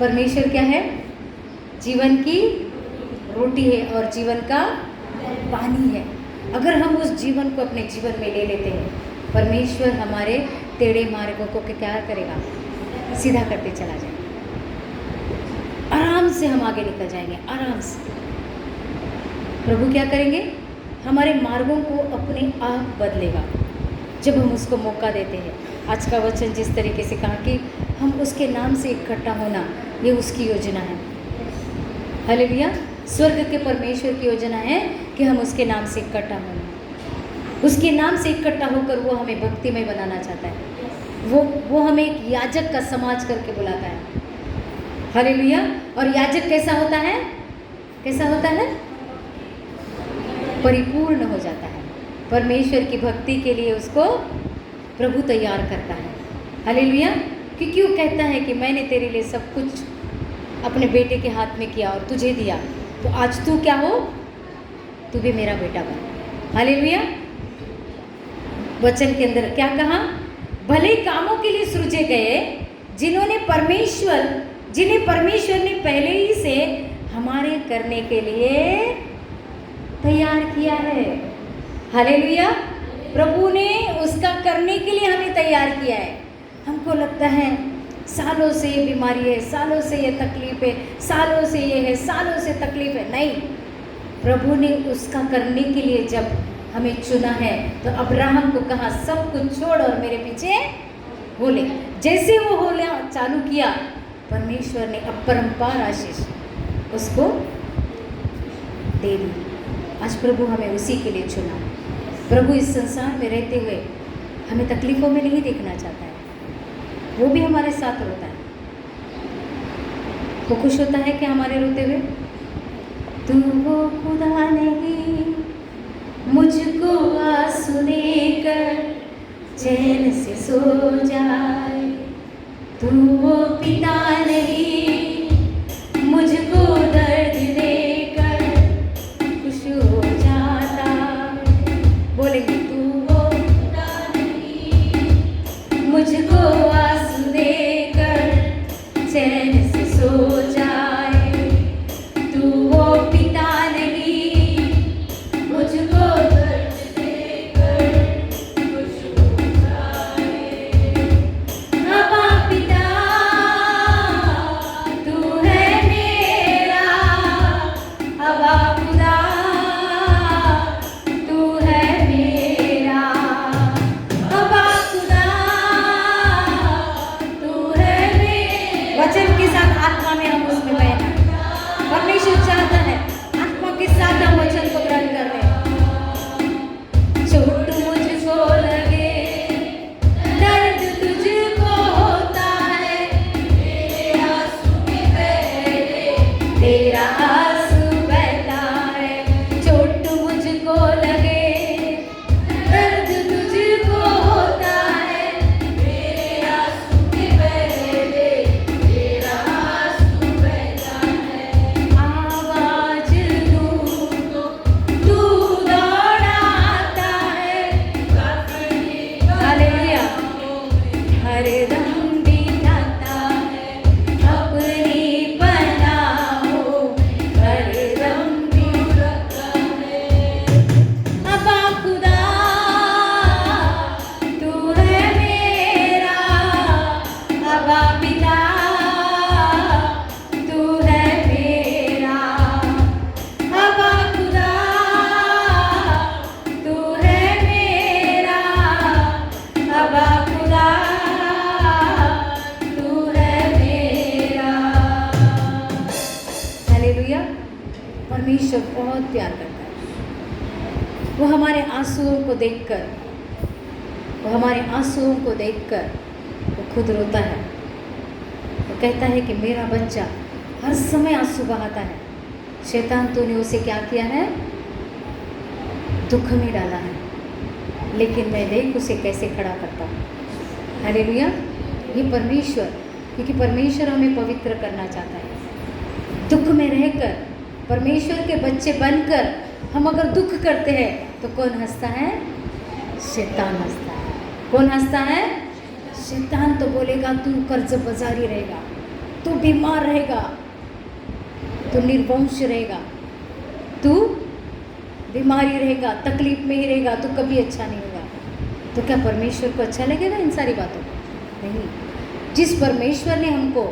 परमेश्वर क्या है? जीवन की रोटी है और जीवन का पानी है। अगर हम उस जीवन को अपने जीवन में ले लेते हैं, परमेश्वर हमारे टेढ़े मार्गों को क्या करेगा? सीधा करते चला जाएगा। आराम से हम आगे निकल जाएंगे, आराम से। प्रभु क्या करेंगे? हमारे मार्गों को अपने आप बदलेगा जब हम उसको मौका देते हैं। आज का वचन जिस तरीके से कहा कि हम उसके नाम से इकट्ठा होना, ये उसकी योजना है। हालेलुया। स्वर्ग के परमेश्वर की योजना है कि हम उसके नाम से इकट्ठा होना। उसके नाम से इकट्ठा होकर वो हमें भक्तिमय बनाना चाहता है। वो हमें एक याजक का समाज करके बुलाता है। हालेलुया। और याजक कैसा होता है? कैसा होता है? परिपूर्ण हो जाता है। परमेश्वर की भक्ति के लिए उसको प्रभु तैयार करता है। हालेलुया। क्योंकि वो कहता है कि मैंने तेरे लिए सब कुछ अपने बेटे के हाथ में किया और तुझे दिया, तो आज तू क्या हो? तू भी मेरा बेटा बन। हालेलुया। वचन के अंदर क्या कहा? भले कामों के लिए सृजे गए जिन्हें परमेश्वर ने पहले ही से हमारे करने के लिए तैयार किया है। हालेलुया। प्रभु ने उसका करने के लिए हमें तैयार किया है। हमको लगता है सालों से ये बीमारी है, सालों से ये तकलीफ है, सालों से ये है, सालों से तकलीफ है। नहीं, प्रभु ने उसका करने के लिए जब हमें चुना है, तो अब्राहम को कहा सब कुछ छोड़ और मेरे पीछे हो ले। जैसे वो हो लिया चालू किया, परमेश्वर ने अपरंपार आशीष उसको दे दी। आज प्रभु हमें उसी के लिए चुना। प्रभु इस संसार में रहते हुए हमें तकलीफ़ों में नहीं देखना चाहता है। वो भी हमारे साथ रोता है। वो खुश होता है क्या हमारे रोते हुए? तू वो खुदा नहीं मुझको आंसू देकर चैन से सो जाए, तू वो पिता नहीं मुझको दर्द देकर खुश हो जाता है। बोलेंगे तू वो पिता नहीं मुझको आंसू देकर चैन से सो जाए, तू वो पिता नहीं मुझको दर्द देकर खुश हो जाए। अबा पिता तू है मेरा, अबा खुदा तू है मेरा, अबा खुदा तू है मेरा। वचन के साथ आत्मा में हम उसमें बहना। परमेश्वर चाहता है आत्मा के साथ हम वचन को ग्रहण कर रहे हैं। चोट मुझको लगे, दर्द तुझको होता है, तेरा आंसू बहता है। चोट मुझको लगे, दर्द तुझको होता है, तेरा आंसू बहते, तेरा आंसू बहता है। आवाज तू दौड़ाता है, हालेलुया, हरदम बिठाता है अपनी पनाहों, हरदम बिठाता है। अबा खुदा तू है मेरा, अबा पिता तू है मेरा, अबा खुदा तू है मेरा, अबा खुदा तू है मेरा। हालेलुया। परमेश्वर बहुत प्यार करता है। वो हमारे आंसुओं को देखकर, वो हमारे आंसुओं को देखकर वो खुद रोता है। वो कहता है कि मेरा बच्चा हर समय आंसू बहाता है, शैतान तूने उसे क्या किया है? दुख में डाला है, लेकिन मैं देख उसे कैसे खड़ा करता हूँ। हालेलुया। ये परमेश्वर, क्योंकि परमेश्वर हमें पवित्र करना चाहता है। दुख में रहकर, परमेश्वर के बच्चे बनकर हम अगर दुख करते हैं तो कौन हंसता है? शैतान हंसता है। कौन हंसता है? शैतान तो बोलेगा तू कर्ज बाजारी रहेगा, तू बीमार रहेगा, तू निर्वंश रहेगा, तू बीमारी रहेगा, तकलीफ में ही रहेगा, तू कभी अच्छा नहीं होगा। तो क्या परमेश्वर को अच्छा लगेगा इन सारी बातों को? नहीं। जिस परमेश्वर ने हमको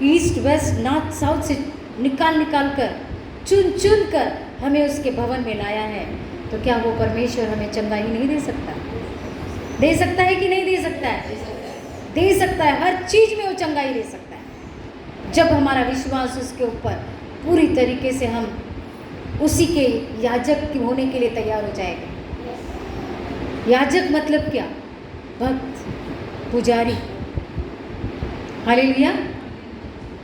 ईस्ट वेस्ट नॉर्थ साउथ से निकाल कर चुन कर हमें उसके भवन में लाया है, तो क्या वो परमेश्वर हमें चंगाई नहीं दे सकता? दे सकता है कि नहीं दे सकता है? दे सकता है। हर चीज में वो चंगाई दे सकता है, जब हमारा विश्वास उसके ऊपर पूरी तरीके से हम उसी के याजक होने के लिए तैयार हो जाएंगे। याजक मतलब क्या? भक्त, पुजारी, हालेलुया,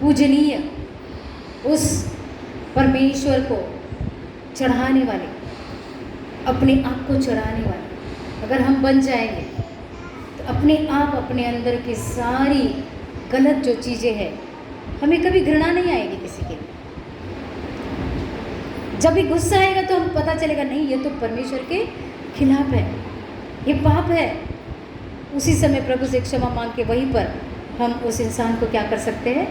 पूजनीय, उस परमेश्वर को चढ़ाने वाले, अपने आप को चढ़ाने वाले अगर हम बन जाएंगे तो अपने आप, अपने अंदर की सारी गलत जो चीज़ें हैं, हमें कभी घृणा नहीं आएगी किसी के लिए। जब भी गुस्सा आएगा तो हम पता चलेगा नहीं ये तो परमेश्वर के खिलाफ है, ये पाप है। उसी समय प्रभु से क्षमा मांग के वहीं पर हम उस इंसान को क्या कर सकते हैं?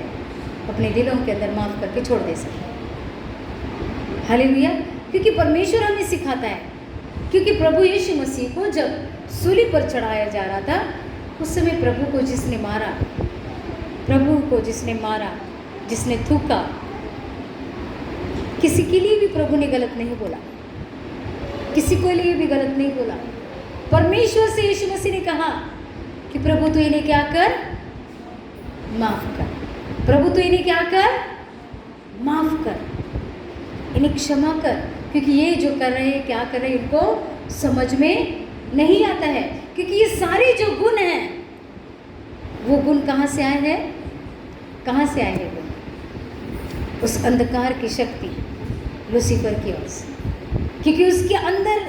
अपने दिलों के अंदर माफ करके छोड़ दे सकते हैं। हालेलुया। क्योंकि परमेश्वर हमें सिखाता है, क्योंकि प्रभु यीशु मसीह को जब सूली पर चढ़ाया जा रहा था, उस समय प्रभु को जिसने मारा, प्रभु को जिसने मारा, जिसने थूका, किसी के लिए भी प्रभु ने गलत नहीं बोला, किसी के लिए भी गलत नहीं बोला। परमेश्वर से यीशु मसीह ने कहा कि प्रभु तू इन्हें क्या कर? माफ कर। प्रभु तू इन्हें क्या कर? माफ कर, इन्हें क्षमा कर, क्योंकि ये जो कर रहे हैं, क्या कर रहे हैं, इनको समझ में नहीं आता है। क्योंकि ये सारे जो गुण हैं, वो गुण कहाँ से आए हैं? कहाँ से आए हैं गुण? उस अंधकार की शक्ति लूसीफर की ओर से, क्योंकि उसके अंदर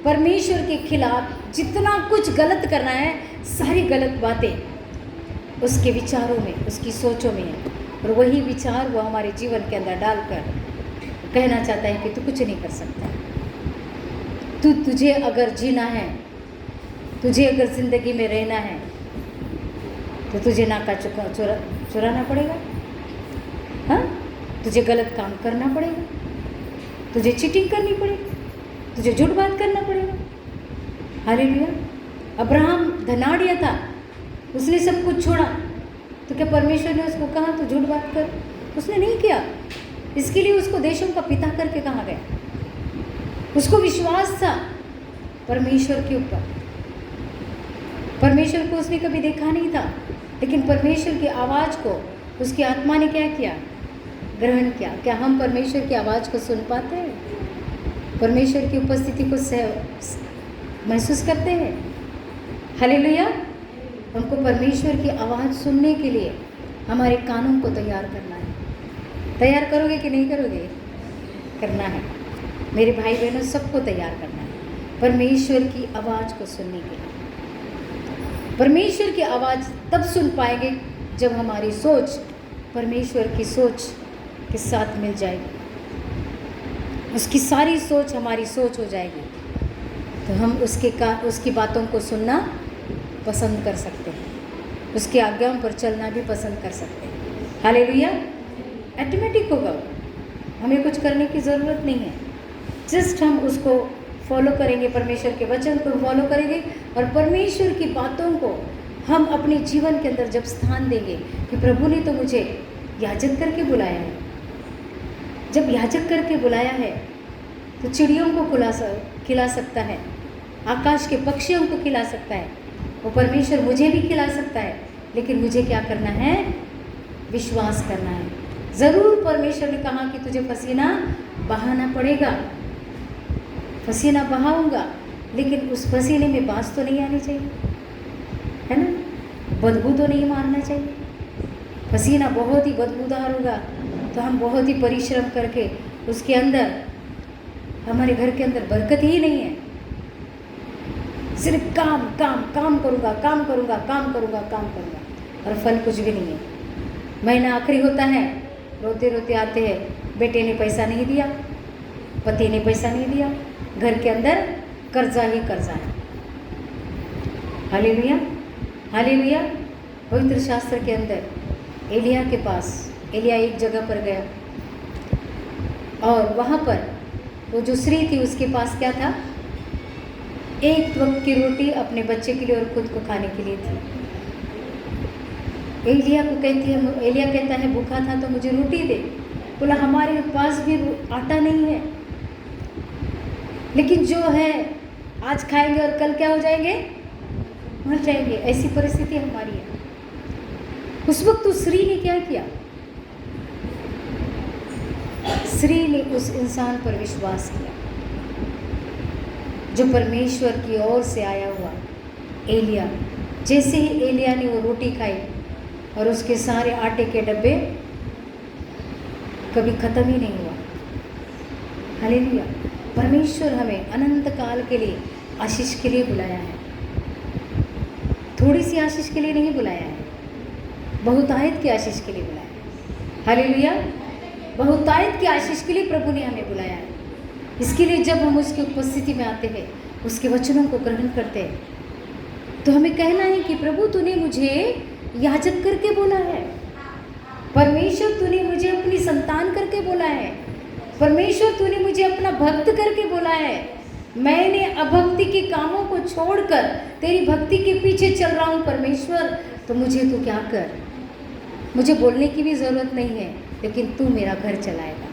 परमेश्वर के खिलाफ जितना कुछ गलत करना है, सारी गलत बातें उसके विचारों में, उसकी सोचों में है। और वही विचार वो हमारे जीवन के अंदर डालकर कहना चाहता है कि तू कुछ नहीं कर सकता, तुझे अगर जीना है, तुझे अगर ज़िंदगी में रहना है, तो तुझे नाका चुराना पड़ेगा, हाँ, तुझे गलत काम करना पड़ेगा, तुझे चीटिंग करनी पड़ेगी, तुझे झूठ बात करना पड़ेगा। हालेलुया। अब्राहम धनाढ़िया था, उसने सब कुछ छोड़ा, तो क्या परमेश्वर ने उसको कहा तो झूठ बात कर? उसने नहीं किया। इसके लिए उसको देशों का पिता करके कहा गया। उसको विश्वास था परमेश्वर के ऊपर। परमेश्वर को उसने कभी देखा नहीं था, लेकिन परमेश्वर की आवाज़ को उसकी आत्मा ने क्या किया? ग्रहण किया। क्या हम परमेश्वर की आवाज़ को सुन पाते हैं? परमेश्वर की उपस्थिति को महसूस करते हैं? हालेलुया। हमको परमेश्वर की आवाज़ सुनने के लिए हमारे कानों को तैयार करना है। तैयार करोगे कि नहीं करोगे? करना है। मेरे भाई बहनों, सबको तैयार करना है परमेश्वर की आवाज़ को सुनने के लिए। परमेश्वर की आवाज़ तब सुन पाएंगे जब हमारी सोच परमेश्वर की सोच के साथ मिल जाएगी, उसकी सारी सोच हमारी सोच हो जाएगी, तो हम उसकी बातों को सुनना पसंद कर सकते हैं, उसकी आज्ञाओं पर चलना भी पसंद कर सकते हैं। हालेलुया। ऑटोमेटिक होगा, हमें कुछ करने की ज़रूरत नहीं है। जस्ट हम उसको फॉलो करेंगे, परमेश्वर के वचन को फॉलो करेंगे, और परमेश्वर की बातों को हम अपने जीवन के अंदर जब स्थान देंगे कि प्रभु ने तो मुझे याजक करके बुलाया है। जब याजक करके बुलाया है तो चिड़ियों को खिला सकता है, आकाश के पक्षियों को खिला सकता है, वो परमेश्वर मुझे भी खिला सकता है। लेकिन मुझे क्या करना है? विश्वास करना है। ज़रूर परमेश्वर ने कहा कि तुझे पसीना बहाना पड़ेगा, पसीना बहाऊंगा, लेकिन उस पसीने में बाँस तो नहीं आनी चाहिए, है ना? बदबू तो नहीं मारना चाहिए। पसीना बहुत ही बदबूदार होगा तो हम बहुत ही परिश्रम करके उसके अंदर, हमारे घर के अंदर बरकत ही नहीं है। सिर्फ काम काम काम करूँगा, काम करूँगा, काम करूँगा, काम करूँगा, और फल कुछ भी नहीं है। महीना आखिरी होता है, रोते रोते आते हैं, बेटे ने पैसा नहीं दिया, पति ने पैसा नहीं दिया, घर के अंदर कर्जा ही कर्जा है। Hallelujah, hallelujah. पवित्र शास्त्र के अंदर एलिया के पास, एलिया एक जगह पर गया और वहाँ पर वो जो स्त्री थी उसके पास क्या था? एक वक्त की रोटी अपने बच्चे के लिए और खुद को खाने के लिए थी। एलिया कहता है भूखा था तो मुझे रोटी दे। बोला हमारे पास भी आटा नहीं है, लेकिन जो है आज खाएंगे और कल क्या हो जाएंगे? मर जाएंगे। ऐसी परिस्थिति हमारी है। उस वक्त उस स्त्री ने क्या किया? स्त्री ने उस इंसान पर विश्वास किया जो परमेश्वर की ओर से आया हुआ एलिया। जैसे ही एलिया ने वो रोटी खाई और उसके सारे आटे के डब्बे कभी ख़त्म ही नहीं हुआ। हालेलुया। परमेश्वर हमें अनंत काल के लिए आशीष के लिए बुलाया है, थोड़ी सी आशीष के लिए नहीं बुलाया है, बहुतायत की आशीष के लिए बुलाया है। हालेलुया। बहुतायत की आशीष के लिए प्रभु ने हमें बुलाया है। इसके लिए जब हम उसकी उपस्थिति में आते हैं, उसके वचनों को ग्रहण करते हैं, तो हमें कहना है कि प्रभु तूने मुझे याजक करके बोला है, परमेश्वर तूने मुझे अपनी संतान करके बोला है, परमेश्वर तूने मुझे अपना भक्त करके बोला है। मैंने अभक्ति के कामों को छोड़कर तेरी भक्ति के पीछे चल रहा हूँ परमेश्वर, तो मुझे तू क्या कर। मुझे बोलने की भी ज़रूरत नहीं है, लेकिन तू मेरा घर चलाएगा,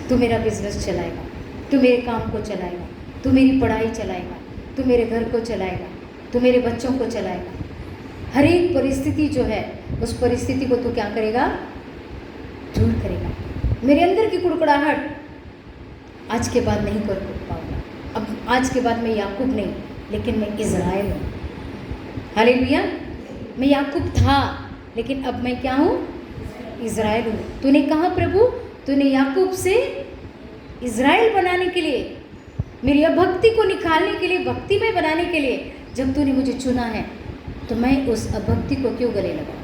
तू मेरा बिजनेस चलाएगा, तू मेरे काम को चलाएगा, तू मेरी पढ़ाई चलाएगा, तू मेरे घर को चलाएगा, तू मेरे बच्चों को चलाएगा। हर एक परिस्थिति जो है उस परिस्थिति को तू क्या करेगा? दूर करेगा। मेरे अंदर की कुड़कुड़ाहट आज के बाद नहीं कर पाऊंगा। अब आज के बाद मैं याकूब नहीं, लेकिन मैं इज़राइल हूँ। हालेलुया। मैं याकूब था, लेकिन अब मैं क्या हूँ? इज़राइल हूँ। तूने कहा प्रभु, तूने याकूब से इज़राइल बनाने के लिए, मेरी अभक्ति को निकालने के लिए, भक्ति में बनाने के लिए जब तूने मुझे चुना है, तो मैं उस अभक्ति को क्यों गले लगाऊं?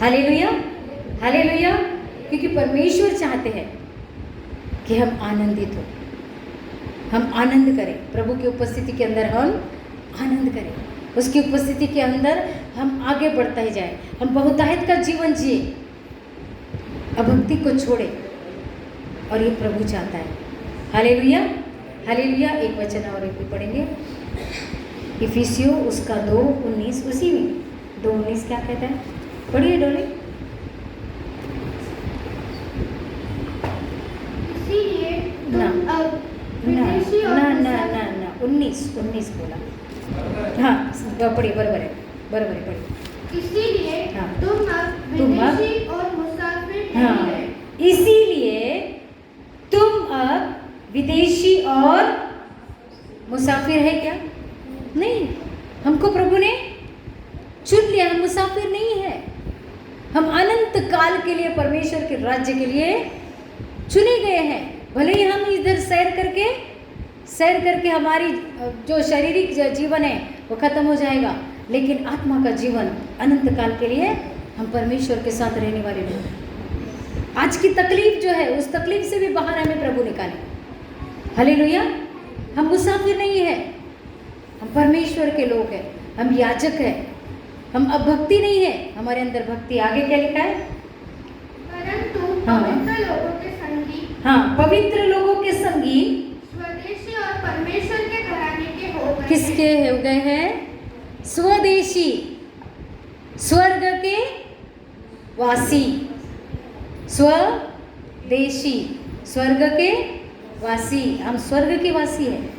Hallelujah, hallelujah. क्योंकि परमेश्वर चाहते हैं कि हम आनंदित हो, हम आनंद करें, प्रभु की उपस्थिति के अंदर हम आनंद करें, उसकी उपस्थिति के अंदर हम आगे बढ़ता ही जाए, हम बहुतायत का जीवन जिए, अभक्ति को छोड़े, और ये प्रभु चाहता है। Hallelujah, hallelujah. एक वचन और एक भी पढ़ेंगे, इफिसियों उसका 2:19, उसी में 2:19 क्या कहता है? पढ़िए डोले। इसीलिए ना तुम अब ना विदेशी और ना ना मुसाफिर- ना ना 19 बोला। हाँ पढ़िए, बराबर है, बराबर है, पढ़िए। इसीलिए हाँ। तुम अब तुम अब- विदेशी और मुसाफिर हाँ, नहीं रहे। इसीलिए तुम अब विदेशी और मुसाफिर है क्या? नहीं, हमको प्रभु ने चुन लिया, हम मुसाफिर नहीं है, हम अनंत काल के लिए परमेश्वर के राज्य के लिए चुने गए हैं। भले ही हम इधर सैर करके हमारी जो शारीरिक जीवन है वो खत्म हो जाएगा, लेकिन आत्मा का जीवन अनंत काल के लिए हम परमेश्वर के साथ रहने वाले लोग। आज की तकलीफ जो है, उस तकलीफ से भी बाहर हमें प्रभु निकाले। हालेलुया। हम मुसाफिर नहीं है, हम परमेश्वर के लोग हैं, हम याजक हैं, हम अब भक्ति नहीं है, हमारे अंदर भक्ति। आगे क्या लिखा है? परंतु हाँ। पवित्र लोगों के संगी, हाँ, पवित्र लोगों के संगी स्वदेशी और परमेश्वर के घराने के हो गए किसके हो गए हैं? स्वदेशी, स्वर्ग के वासी, स्वदेशी, स्वर्ग के वासी। हम स्वर्ग के वासी हैं।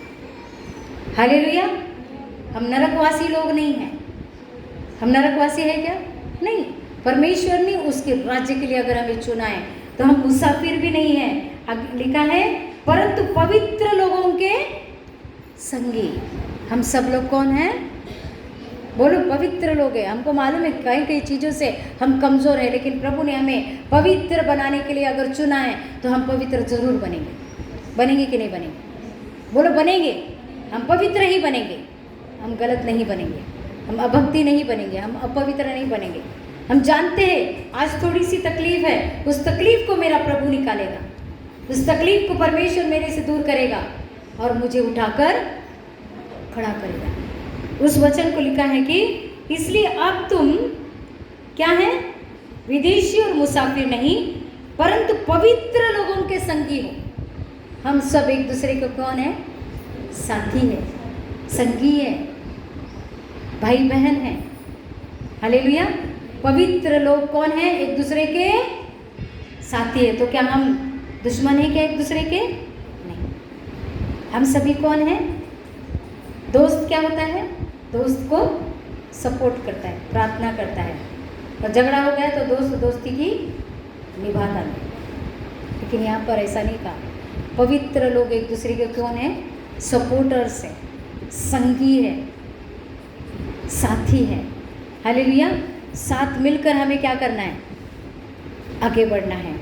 हालेलुया। हम नरकवासी लोग नहीं हैं। हम नरकवासी है क्या? नहीं। परमेश्वर ने उसके राज्य के लिए अगर हमें चुना है तो हम मुसाफिर भी नहीं हैं। आगे लिखा है, परंतु पवित्र लोगों के संगी। हम सब लोग कौन हैं? बोलो, पवित्र लोग हैं। हमको मालूम है कई कई चीज़ों से हम कमज़ोर हैं, लेकिन प्रभु ने हमें पवित्र बनाने के लिए अगर चुना है तो हम पवित्र जरूर बनेंगे। बनेंगे कि नहीं बनेंगे? बोलो, बनेंगे। हम पवित्र ही बनेंगे, हम गलत नहीं बनेंगे, हम अभक्ति नहीं बनेंगे, हम अपवित्र नहीं बनेंगे। हम जानते हैं आज थोड़ी सी तकलीफ है, उस तकलीफ को मेरा प्रभु निकालेगा, उस तकलीफ को परमेश्वर मेरे से दूर करेगा और मुझे उठाकर खड़ा करेगा। उस वचन को लिखा है कि इसलिए अब तुम क्या है? विदेशी और मुसाफिर नहीं, परंतु पवित्र लोगों के संगी हो। हम सब एक दूसरे को कौन है? साथी है, संगी है, भाई बहन है। हालेलुया। पवित्र लोग कौन है? एक दूसरे के साथी है। तो क्या हम दुश्मन है क्या एक दूसरे के? नहीं। हम सभी कौन है? दोस्त क्या होता है? दोस्त को सपोर्ट करता है, प्रार्थना करता है, और झगड़ा हो गया तो दोस्त दोस्ती की निभाता है। लेकिन यहाँ पर ऐसा नहीं कहा। पवित्र लोग एक दूसरे के कौन है? सपोर्टर्स है, संगी है, साथी है। हालेलुया। साथ मिलकर हमें क्या करना है? आगे बढ़ना है।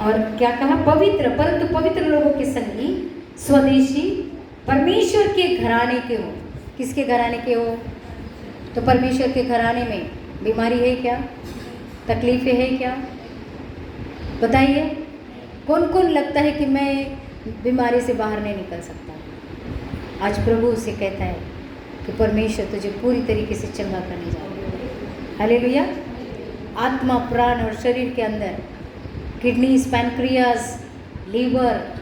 और क्या कहा? पवित्र, परंतु पवित्र लोगों के संगी, स्वदेशी, परमेश्वर के घराने के हो। किसके घराने के हो? तो परमेश्वर के घराने में बीमारी है क्या? तकलीफें है क्या? बताइए, कौन कौन लगता है कि मैं बीमारी से बाहर नहीं निकल सकता? आज प्रभु उसे कहता है कि परमेश्वर तुझे पूरी तरीके से चंगा करने जा रहा है। हालेलुया। आत्मा, प्राण और शरीर के अंदर किडनी, पैनक्रियाज, लीवर,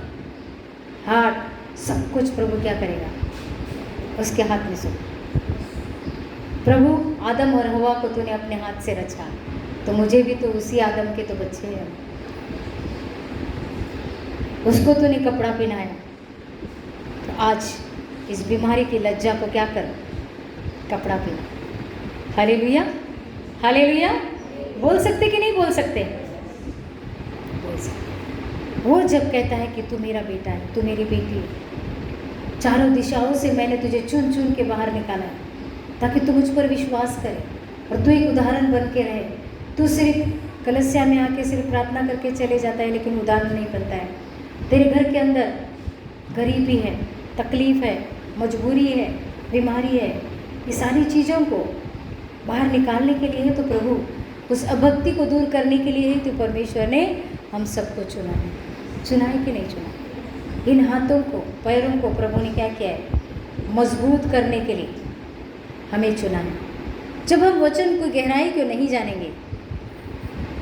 हार्ट, सब कुछ प्रभु क्या करेगा? उसके हाथ में सब। प्रभु, आदम और हवा को तूने अपने हाथ से रचा, तो मुझे भी तो उसी आदम के तो बच्चे हैं। उसको तूने कपड़ा पहनाया, तो आज इस बीमारी की लज्जा को क्या कर? कपड़ा पहना। Hallelujah, hallelujah. बोल सकते कि नहीं बोल सकते? बोल सकते। वो जब कहता है कि तू मेरा बेटा है, तू मेरी बेटी है, चारों दिशाओं से मैंने तुझे चुन चुन के बाहर निकाला है ताकि तू मुझ पर विश्वास करे और तू एक उदाहरण बन के रहे। तू सिर्फ कलस्या में आके सिर्फ प्रार्थना करके चले जाता है लेकिन उदाहरण नहीं बनता है। तेरे घर के अंदर गरीबी है, तकलीफ़ है, मजबूरी है, बीमारी है, ये सारी चीज़ों को बाहर निकालने के लिए तो प्रभु उस अभक्ति को दूर करने के लिए ही तो परमेश्वर ने हम सबको चुना है। चुना है कि नहीं चुना? इन हाथों को, पैरों को प्रभु ने क्या किया है? मजबूत करने के लिए हमें चुना है। जब हम वचन को गहराई को नहीं जानेंगे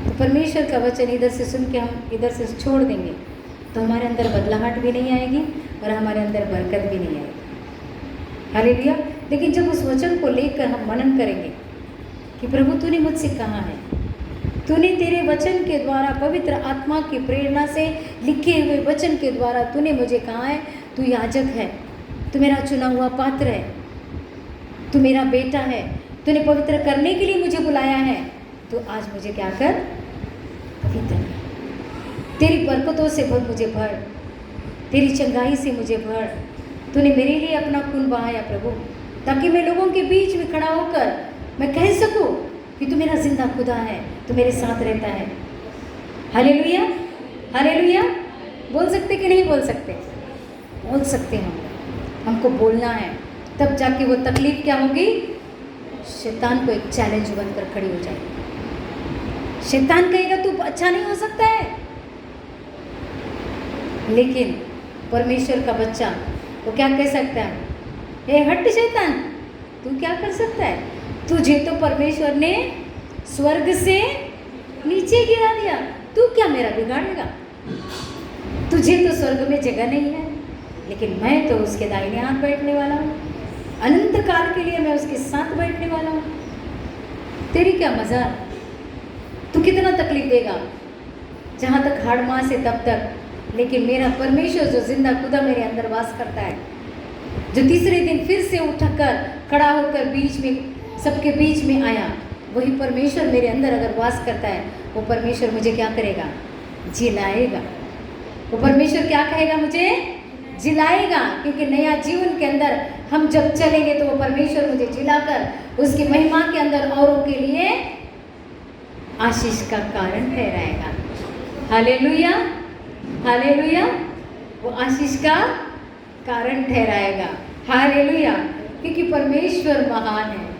तो परमेश्वर का वचन इधर से सुन के हम इधर से छोड़ देंगे तो हमारे अंदर बदलाहट भी नहीं आएगी और हमारे अंदर बरकत भी नहीं आएगी। हालेलुया। लेकिन जब उस वचन को लेकर हम मनन करेंगे कि प्रभु तूने मुझसे कहा है, तूने तेरे वचन के द्वारा पवित्र आत्मा की प्रेरणा से लिखे हुए वचन के द्वारा तूने मुझे कहा है तू याजक है, तू मेरा चुना हुआ पात्र है, तू मेरा बेटा है, तूने पवित्र करने के लिए मुझे बुलाया है। तो आज मुझे क्या कर? पवित्र कर। तेरी बरकतों से मुझे भर, तेरी चंगाई से मुझे भर। तूने मेरे लिए अपना खून बहाया प्रभु, ताकि मैं लोगों के बीच में खड़ा होकर मैं कह सकूं कि तू मेरा जिंदा खुदा है, तू मेरे साथ रहता है। Hallelujah, hallelujah. बोल सकते कि नहीं बोल सकते? बोल सकते हम। हमको बोलना है, तब जाके वो तकलीफ क्या होगी? शैतान को एक चैलेंज बनकर खड़ी हो जाएगी। शैतान कहेगा तू अच्छा नहीं हो सकता है, लेकिन परमेश्वर का बच्चा वो क्या कह सकता है? ए हट शैतान, तू क्या कर सकता है? तुझे तो परमेश्वर ने स्वर्ग से नीचे गिरा दिया, तू क्या मेरा बिगाड़ेगा? तुझे तो स्वर्ग में जगह नहीं है, लेकिन मैं तो उसके दाहिने हाथ बैठने वाला हूँ। अनंत काल के लिए मैं उसके साथ बैठने वाला हूँ। तेरी क्या मजाल? तू कितना तकलीफ देगा? जहाँ तक हाड़ मास है तब तक, लेकिन मेरा परमेश्वर जो जिंदा खुदा मेरे अंदर वास करता है, जो तीसरे दिन फिर से उठकर खड़ा होकर बीच में सबके बीच में आया, वही परमेश्वर मेरे अंदर अगर वास करता है, वो परमेश्वर मुझे क्या करेगा? जिलाएगा। वो परमेश्वर क्या कहेगा? मुझे जिलाएगा। क्योंकि नया जीवन के अंदर हम जब चलेंगे तो वो परमेश्वर मुझे जिलाकर उसकी महिमा के अंदर औरों के लिए आशीष का कारण ठहराएगा। Hallelujah, hallelujah. वो आशीष का कारण ठहराएगा। हालेलुया। क्योंकि परमेश्वर महान है।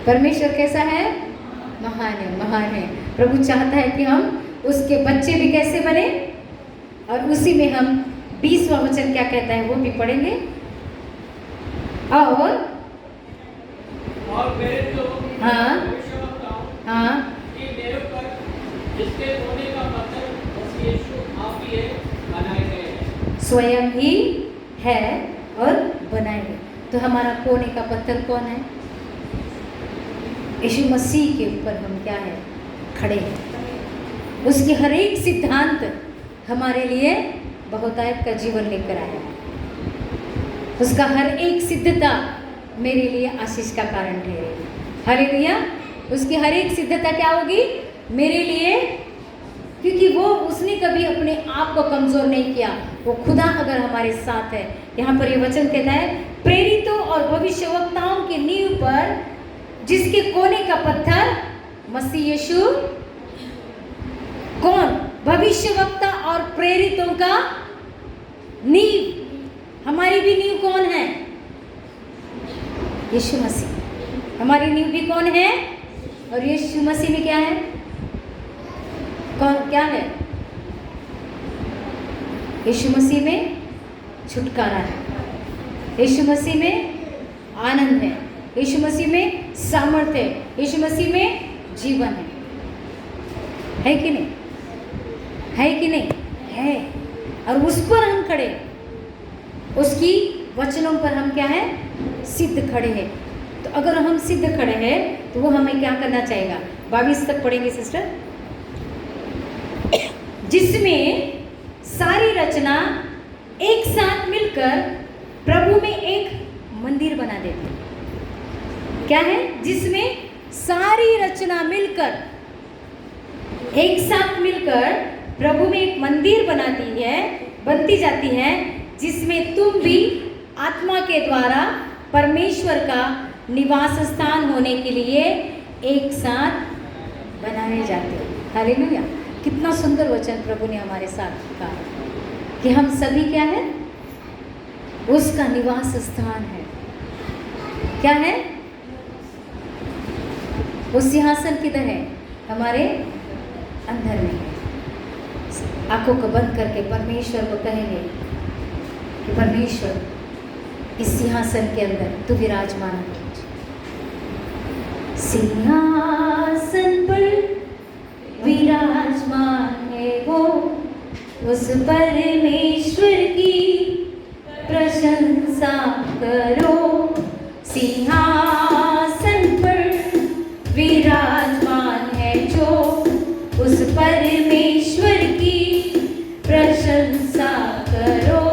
परमेश्वर कैसा है? महान है, महान है। प्रभु चाहता है कि हम उसके बच्चे भी कैसे बने, और उसी में हम 20वां वचन क्या कहता है वो भी पढ़ेंगे। और मेरे तो हाँ हाँ कि मेरे ऊपर जिसके सोने का पत्थर मसीह यीशु आप ही है बनाए गए हैं। स्वयं ही है और बनाए गए। तो हमारा कोने का पत्थर कौन है? यीशु मसीह के ऊपर हम क्या है? खड़े हैं। उसकी हर एक सिद्धांत हमारे लिए बहुतायत का जीवन लेकर आया है। उसका हर एक सिद्धता मेरे लिए आशीष का कारण ठहरेगी। हालेलुया। उसकी हर एक सिद्धता क्या होगी? मेरे लिए, क्योंकि वो उसने कभी अपने आप को कमजोर नहीं किया। वो खुदा अगर हमारे साथ है, यहाँ पर ये वचन कहता है प्रेरितों और भविष्यवक्ताओं की नींव पर जिसके कोने का पत्थर मसीह यीशु। कौन? भविष्यवक्ता और प्रेरितों का नींव। हमारी भी नींव कौन है? यीशु मसीह। हमारी नींव भी कौन है? और यीशु मसीह में क्या है? कौन क्या है? यीशु मसीह में छुटकारा है, यीशु मसीह में आनंद है, यीशु मसीह में सामर्थ्य है, यीशु मसीह में जीवन है कि नहीं? है कि नहीं? है। और उस पर हम खड़े, उसकी वचनों पर हम क्या है? सिद्ध खड़े हैं। तो अगर हम सिद्ध खड़े हैं तो वो हमें क्या करना चाहेगा? 22 तक पढ़ेंगे सिस्टर। जिसमें सारी रचना एक साथ मिलकर प्रभु में एक मंदिर बना देती है। क्या है? जिसमें सारी रचना मिलकर एक साथ मिलकर प्रभु में एक मंदिर बनती जाती है, जिसमें तुम भी आत्मा के द्वारा परमेश्वर का निवास स्थान होने के लिए एक साथ बनाए जाते हो। हालेलुया। कितना सुंदर वचन प्रभु ने हमारे साथ कहा कि हम सभी क्या है, उसका निवास स्थान है। क्या है? वो सिंहासन किधर है? हमारे अंदर में है। आंखों को बंद करके परमेश्वर को कहेंगे कि परमेश्वर, इस सिंहासन के अंदर तू विराजमान है। सिंहासन पर विराजमान है वो, उस परमेश्वर की प्रशंसा करो। सिंहासन पर विराजमान है जो, उस परमेश्वर की प्रशंसा करो।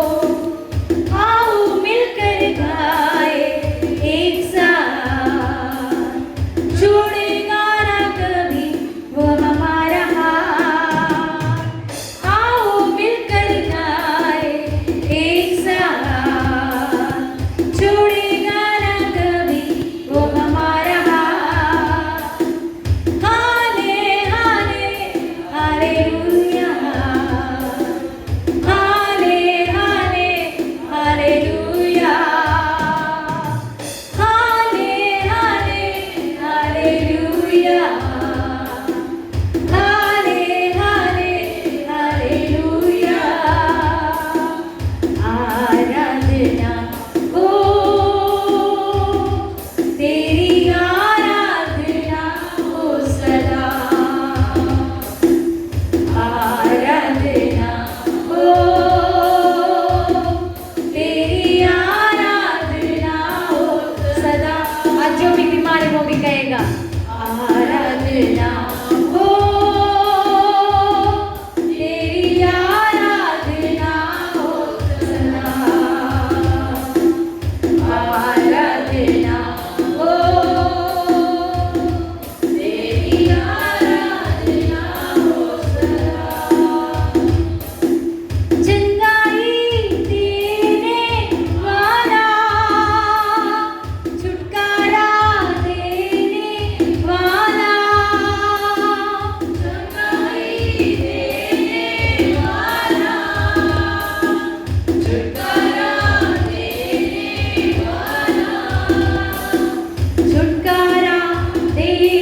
आओ मिलकर गाए एक साथ, छोड़ेगा ना कभी वो हमारा हाथ। आओ मिलकर गाए एक साथ, छोड़ेगा ना कभी वो हमारा हाथ। हाले हाले हालेलुया, हाले हाले हालेलुया, हाले हाले हालेलुया, हाले हाले हालेलुया। आराधना हो तेरी, आराधना हो सदा। आराधना हो तेरी, आराधना हो सदा। आज जो भी बीमार है वो भी कहेगा आराधना हो तेरी, आराधना हो सदा। आराधना हो तेरी, आराधना हो सदा। चंगाई देने वाला, छुटकारा देने वाला, चंगाई देने वाला, छुटकारा देने वाला, छुटकारा देने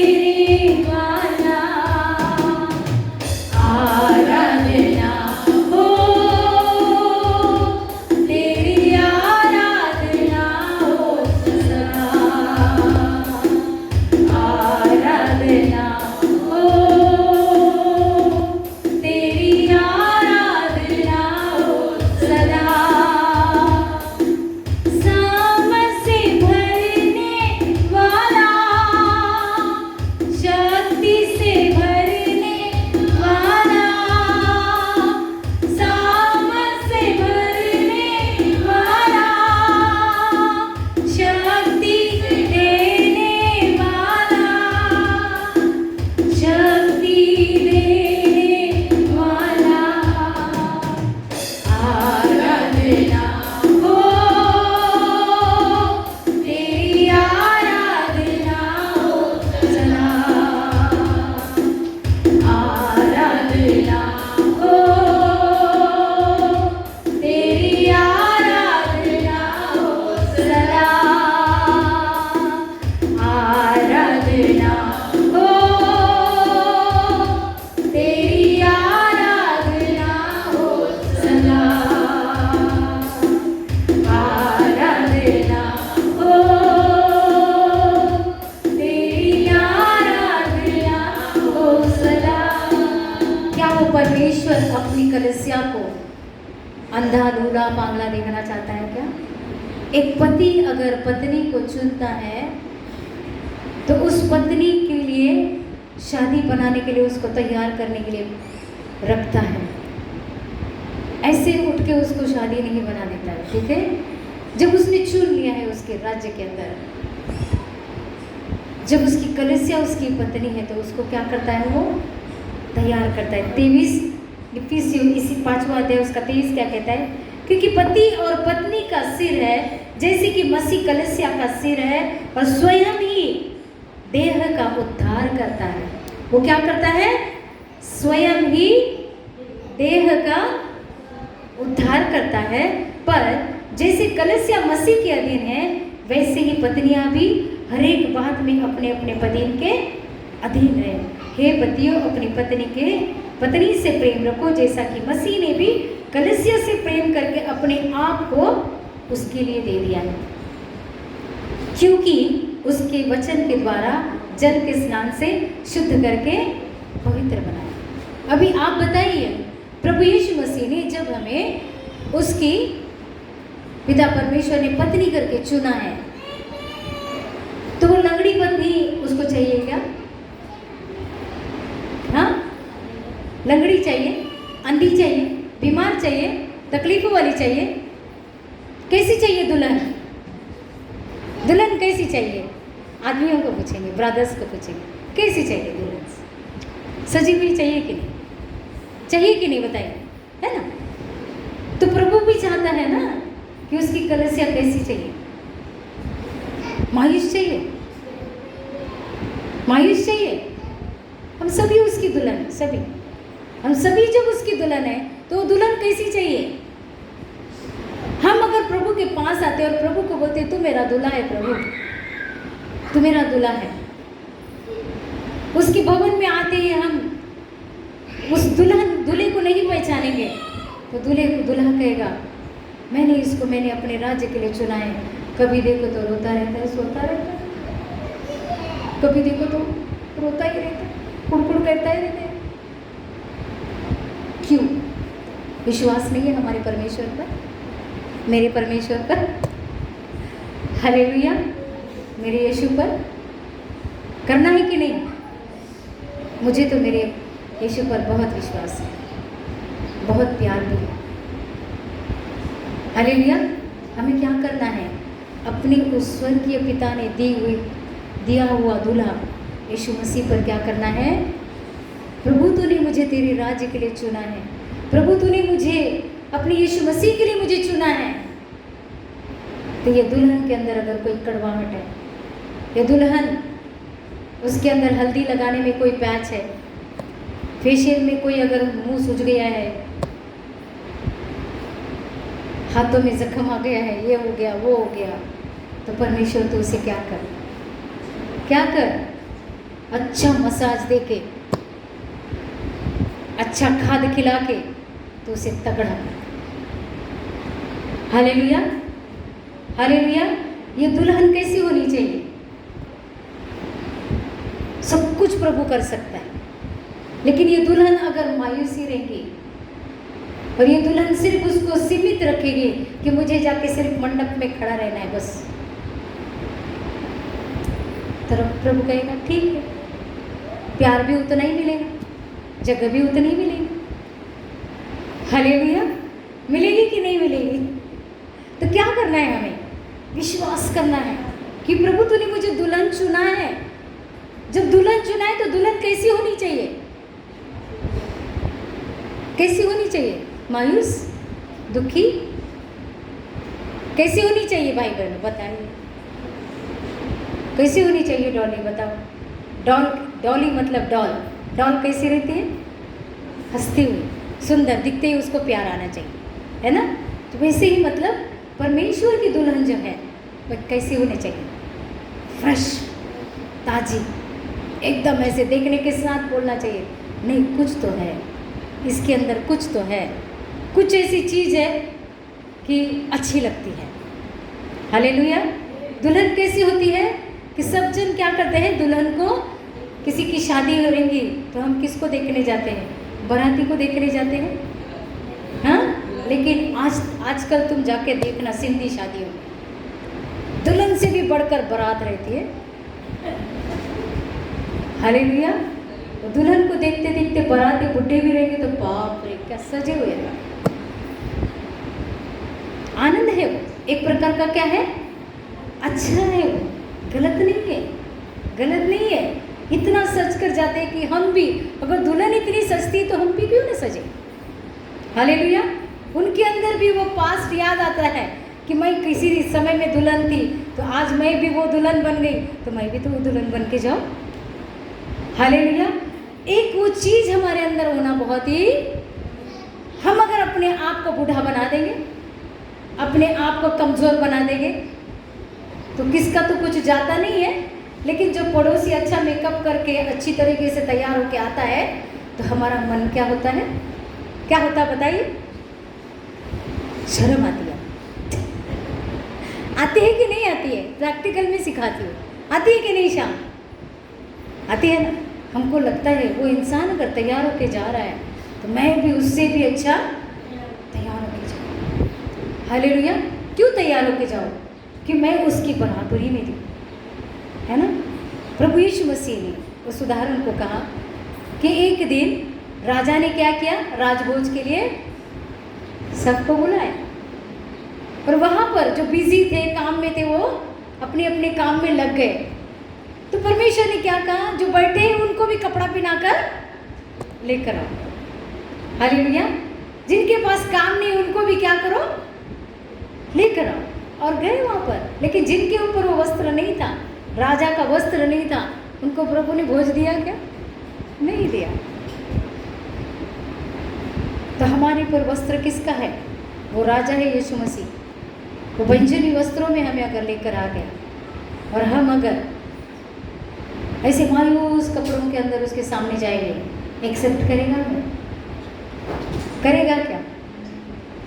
वाला। आराधना हो तेरी, आराधना हो सदा। आराधना हो तेरी, आराधना हो सदा। सामर्थ से भरने वाला, शक्ति से भरने वाला, सामर्थ से भरने वाला, शक्ति देने वाला, शक्ति देने वाला। आराधना हो तेरी, आराधना हो सदा। आराधना हो तेरी, आराधना हो सदा। आराधना हो तेरी, आराधना हो सदा। आराधना हो तेरी, आराधना हो सदा। क्या वो परमेश्वर अपनी कलीसिया को अंधा लूला पागला देखना चाहता है क्या? एक पति अगर पत्नी को चुनता है तो उस पत्नी के लिए शादी बनाने के लिए, उसको तैयार करने के लिए रखता है। ऐसे उठ के उसको शादी नहीं बना देता है, ठीक है? जब उसने चुन लिया है उसके राज्य के अंदर, जब उसकी कलीसिया उसकी पत्नी है तो उसको क्या करता है? वो तैयार करता है। 23 इफिसियों इसी 5वां अध्याय उसका 23 क्या कहता है? क्योंकि पति और पत्नी का सिर है, जैसे कि मसीह कलीसिया का सिर है, और स्वयं ही देह का उद्धार करता है। वो क्या करता है? स्वयं ही देह का उद्धार करता है। पर जैसे कलीसिया मसीह के अधीन है, वैसे ही पत्नियां भी हर एक बात में अपने अपने पति के अधीन रहे। हे पतियों, अपनी पत्नी से प्रेम रखो, जैसा कि मसीह ने भी कलीसिया से प्रेम करके अपने आप को उसके लिए दे दिया है, क्योंकि उसके वचन के द्वारा जल के स्नान से शुद्ध करके पवित्र बनाया। अभी आप बताइए, प्रभु यीशु मसीह ने जब हमें उसकी पिता परमेश्वर ने पत्नी करके चुना है, तो वो लंगड़ी पत्नी उसको चाहिए क्या? हाँ, लंगड़ी चाहिए, अंधी चाहिए, बीमार चाहिए, तकलीफों वाली चाहिए? कैसी चाहिए दुल्हन? दुल्हन कैसी चाहिए? आदमियों को पूछेंगे, ब्रदर्स को पूछेंगे, कैसी चाहिए दुल्हन? सजी हुई चाहिए कि नहीं? चाहिए कि नहीं बताइए, है ना? तो प्रभु भी चाहता है ना कि उसकी कलीसिया कैसी चाहिए? मायूस चाहिए? मायूस चाहिए? हम सभी उसकी दुल्हन, सभी हम सभी जब उसकी दुल्हन है, तो दुल्हन कैसी चाहिए? हम अगर प्रभु के पास आते और प्रभु को बोलते, तू मेरा दूल्हा है प्रभु, तू मेरा दूल्हा है, उसके भवन में आते ही हम उस दूल्हे को नहीं पहचानेंगे, तो दूल्हे को दूल्हा कहेगा, मैंने अपने राज्य के लिए चुना है। कभी देखो तो रोता रहता है, सोता रहता है, कभी देखो तो रोता ही रहता है, कुड़कुड़ करता ही रहता है। क्यों? विश्वास नहीं है हमारे परमेश्वर पर, मेरे परमेश्वर पर, हालेलुया, मेरे यीशु पर करना है कि नहीं? मुझे तो मेरे यीशु पर बहुत विश्वास है, बहुत प्यार भी है। हालेलुया। हमें क्या करना है? अपने उस स्वर्गीय पिता ने दिया हुआ दूल्हा यीशु मसीह पर क्या करना है? प्रभु तूने मुझे तेरे राज्य के लिए चुना है, प्रभु तूने मुझे अपने यीशु मसीह के लिए मुझे चुना है। तो ये दुल्हन के अंदर अगर कोई कड़वाहट है, ये दुल्हन उसके अंदर हल्दी लगाने में कोई पैच है, फेशियल में कोई अगर मुंह सूज गया है, हाथों में जख्म आ गया है, ये हो गया वो हो गया, तो परमेश्वर तो उसे क्या कर? अच्छा मसाज दे के, अच्छा खाद खिला के, तो उसे तगड़ा। Hallelujah, hallelujah. ये दुल्हन कैसी होनी चाहिए? सब कुछ प्रभु कर सकता है, लेकिन ये दुल्हन अगर मायूसी रहेगी और ये दुल्हन सिर्फ उसको सीमित रखेगी कि मुझे जाके सिर्फ मंडप में खड़ा रहना है बस, तो प्रभु कहेगा ठीक है, प्यार भी उतना ही मिलेगा, जगह भी उतनी ही मिलेगी। हालेलुया। मिलेगी कि नहीं मिलेगी? तो क्या करना है? हमें विश्वास करना है कि प्रभु तूने मुझे दुल्हन चुना है। जब दुल्हन चुना है तो दुल्हन कैसी होनी चाहिए? कैसी होनी चाहिए? मायूस, दुखी? कैसी होनी चाहिए भाई बहनों बताइए? कैसी होनी चाहिए डॉली? बताओ। डॉली मतलब डॉल कैसी रहती है? हंसती हुई, सुंदर, दिखते ही उसको प्यार आना चाहिए, है ना? तो वैसे ही मतलब परमेश्वर की दुल्हन जो है वह कैसी होनी चाहिए? फ्रेश, ताजी, एकदम ऐसे देखने के साथ बोलना चाहिए, नहीं कुछ तो है इसके अंदर, कुछ तो है, कुछ ऐसी चीज़ है कि अच्छी लगती है। हालेलुया। दुल्हन कैसी होती है कि सब जन क्या करते हैं? दुल्हन को, किसी की शादी हो रही तो हम किसको देखने जाते हैं? बाराती को देखने जाते हैं, हाँ? लेकिन आजकल तुम जाके देखना सिंधी शादियों में दुल्हन से भी बढ़कर बारात रहती है। हालेलुया। दुल्हन को देखते देखते बाराती बुढ़े भी रहेंगे तो बाप रे क्या सजे हुए हैं। आनंद है वो, एक प्रकार का क्या है? अच्छा है वो, गलत नहीं है, गलत नहीं है। इतना सज कर जाते हैं कि हम भी, अगर दुल्हन इतनी सजती तो हम भी क्यों ना सजे? हालेलुया। उनके अंदर भी वो पास्ट याद आता है कि मैं किसी समय में दुल्हन थी, तो आज मैं भी वो दुल्हन बन गई, तो मैं भी तो वो दुल्हन बन के जाऊँ। हालेलुया। एक वो चीज़ हमारे अंदर होना बहुत ही, हम अगर अपने आप को बूढ़ा बना देंगे, अपने आप को कमज़ोर बना देंगे, तो किसका तो कुछ जाता नहीं है। लेकिन जो पड़ोसी अच्छा मेकअप करके अच्छी तरीके से तैयार होके आता है, तो हमारा मन क्या होता है, क्या होता है बताइए? शर्म आती है। आती है कि नहीं आती है? प्रैक्टिकल में सिखाती हूँ। आती है कि नहीं शाम? आती है ना। हमको लगता है वो इंसान अगर तैयार होके जा रहा है, तो मैं भी उससे भी अच्छा तैयार होके जाऊँ। हालेलुया। क्यों तैयार होके जाऊँ? कि मैं उसकी बराबरी में दूँ, है ना। प्रभु यीशु मसीह ने उस उदाहरण को कहा कि एक दिन राजा ने क्या किया, राजभोज के लिए सबको बुलाया, और वहाँ पर जो बिजी थे, काम में थे, वो अपने अपने काम में लग गए। तो परमेश्वर ने क्या कहा, जो बैठे हैं उनको भी कपड़ा पहनाकर लेकर आओ। हालेलुया। जिनके पास काम नहीं उनको भी क्या करो, लेकर आओ। और गए वहाँ पर, लेकिन जिनके ऊपर वो वस्त्र नहीं था, राजा का वस्त्र नहीं था, उनको प्रभु ने भोज दिया क्या? नहीं दिया। तो हमारे पर वस्त्र किसका है? वो राजा है यीशु मसीह। वो बैंजनी वस्त्रों में हमें अगर लेकर आ गया, और हम अगर ऐसे मायूस कपड़ों के अंदर उसके सामने जाएंगे, एक्सेप्ट करेगा वो? करेगा क्या?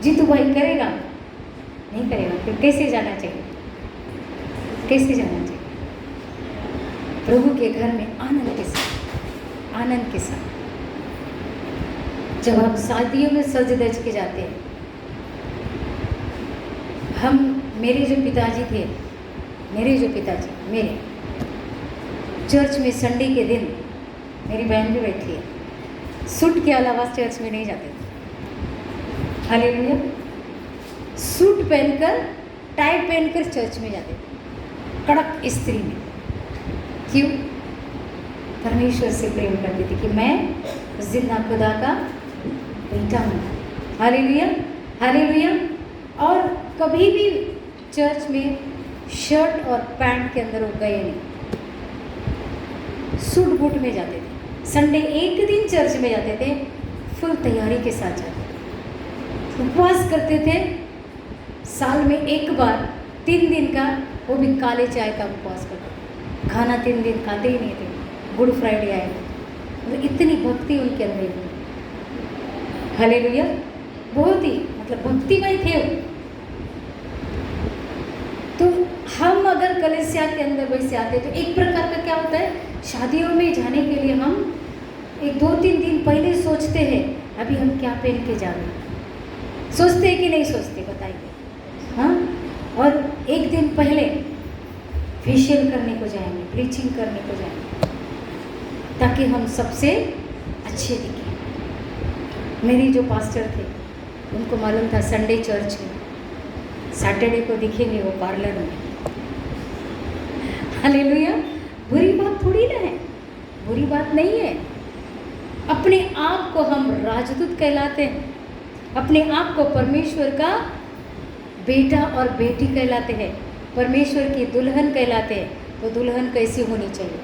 जीतू भाई करेगा? नहीं करेगा। फिर कैसे जाना चाहिए? कैसे जाना चाहिए? प्रभु के घर में आनंद के साथ, आनंद के साथ। जब हम शादियों में सज धज के जाते हैं, हम, मेरे जो पिताजी चर्च में संडे के दिन, मेरी बहन भी बैठी है, सूट के अलावा चर्च में नहीं जाते थे। हालेलुया। सूट पहनकर, टाई पहनकर चर्च में जाते थे, कड़क स्त्री में। क्यों? परमेश्वर से प्रेम करती थी कि मैं जिंदा खुदा का बेटा हूँ। Hallelujah, hallelujah. और कभी भी चर्च में शर्ट और पैंट के अंदर वो गए नहीं, सूट बूट में जाते थे। संडे एक दिन चर्च में जाते थे, फुल तैयारी के साथ जाते थे, उपवास करते थे, साल में एक बार 3 दिन का, वो भी काले चाय का उपवास करते थे, खाना 3 दिन खाते ही नहीं थे। गुड फ्राइडे आए, मतलब इतनी भक्ति उनके अंदर थी। हालेलुया। बहुत ही मतलब भक्तिमय थे वो। तो हम अगर कलीसिया के अंदर वैसे आते, तो एक प्रकार का क्या होता है, शादियों में जाने के लिए हम 1-2-3 दिन पहले सोचते हैं, अभी हम क्या पहन के जाएंगे। सोचते हैं कि नहीं सोचते बताइए? हाँ। और एक दिन पहले फेशियल करने को जाएंगे, ब्लीचिंग करने को जाएंगे, ताकि हम सबसे अच्छे दिखें। मेरी जो पास्टर थे, उनको मालूम था संडे चर्च में, सैटरडे को दिखेंगे वो पार्लर में। हालेलुया। बुरी बात थोड़ी ना है, बुरी बात नहीं है। अपने आप को हम राजदूत कहलाते हैं, अपने आप को परमेश्वर का बेटा और बेटी कहलाते हैं, परमेश्वर की दुल्हन कहलाते हैं। तो दुल्हन कैसी होनी चाहिए?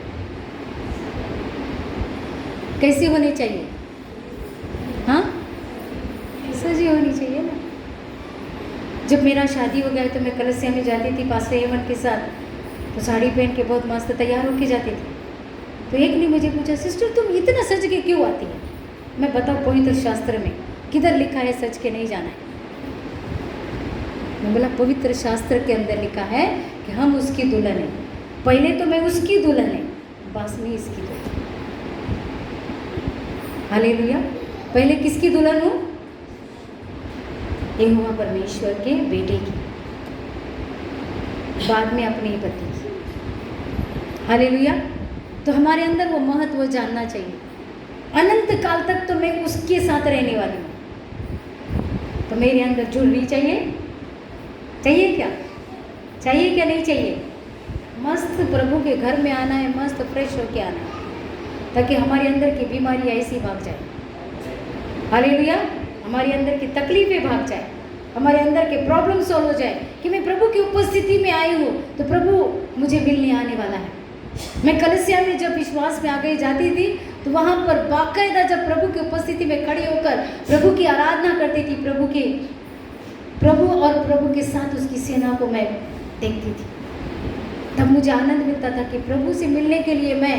कैसी होनी चाहिए? हाँ, सजी होनी चाहिए ना। जब मेरा शादी हो गया तो मैं कलसिया में जाती थी पास्टर एवन के साथ, तो साड़ी पहन के बहुत मस्त तैयार होके जाती थी। तो एक ने मुझे पूछा, सिस्टर तुम इतना सज के क्यों आती है? मैं बताऊँ पवित्र शास्त्र में किधर लिखा है सज के नहीं जाना है? मैं बोला पवित्र शास्त्र के अंदर लिखा है कि हम उसकी दुल्हन हैं। पहले तो मैं उसकी दुल्हन है, बस मैं इसकी दुल्हन। हालेलुया। पहले किसकी दुल्हन हूँ? यहोवा परमेश्वर के बेटे की, बाद में अपने पति की। हालेलुया। तो हमारे अंदर वो महत्व जानना चाहिए। अनंत काल तक तो मैं उसके साथ रहने वाली हूँ, तो मेरे अंदर ज्वेलरी चाहिए? चाहिए क्या? चाहिए क्या नहीं चाहिए? मस्त प्रभु के घर में आना है, मस्त फ्रेश होके आना है, ताकि हमारे अंदर की बीमारी ऐसी भाग जाए। हालेलुया। हमारे अंदर की तकलीफें भाग जाए, हमारे अंदर के प्रॉब्लम सॉल्व हो जाए कि मैं प्रभु की उपस्थिति में आई हूँ तो प्रभु मुझे मिलने आने वाला है। मैं कलीसिया में जब विश्वास में आगे जाती थी तो वहाँ पर बाकायदा जब प्रभु की उपस्थिति में खड़ी होकर प्रभु की आराधना करती थी, प्रभु और प्रभु के साथ उसकी सेना को मैं देखती थी, तब मुझे आनंद मिलता था कि प्रभु से मिलने के लिए मैं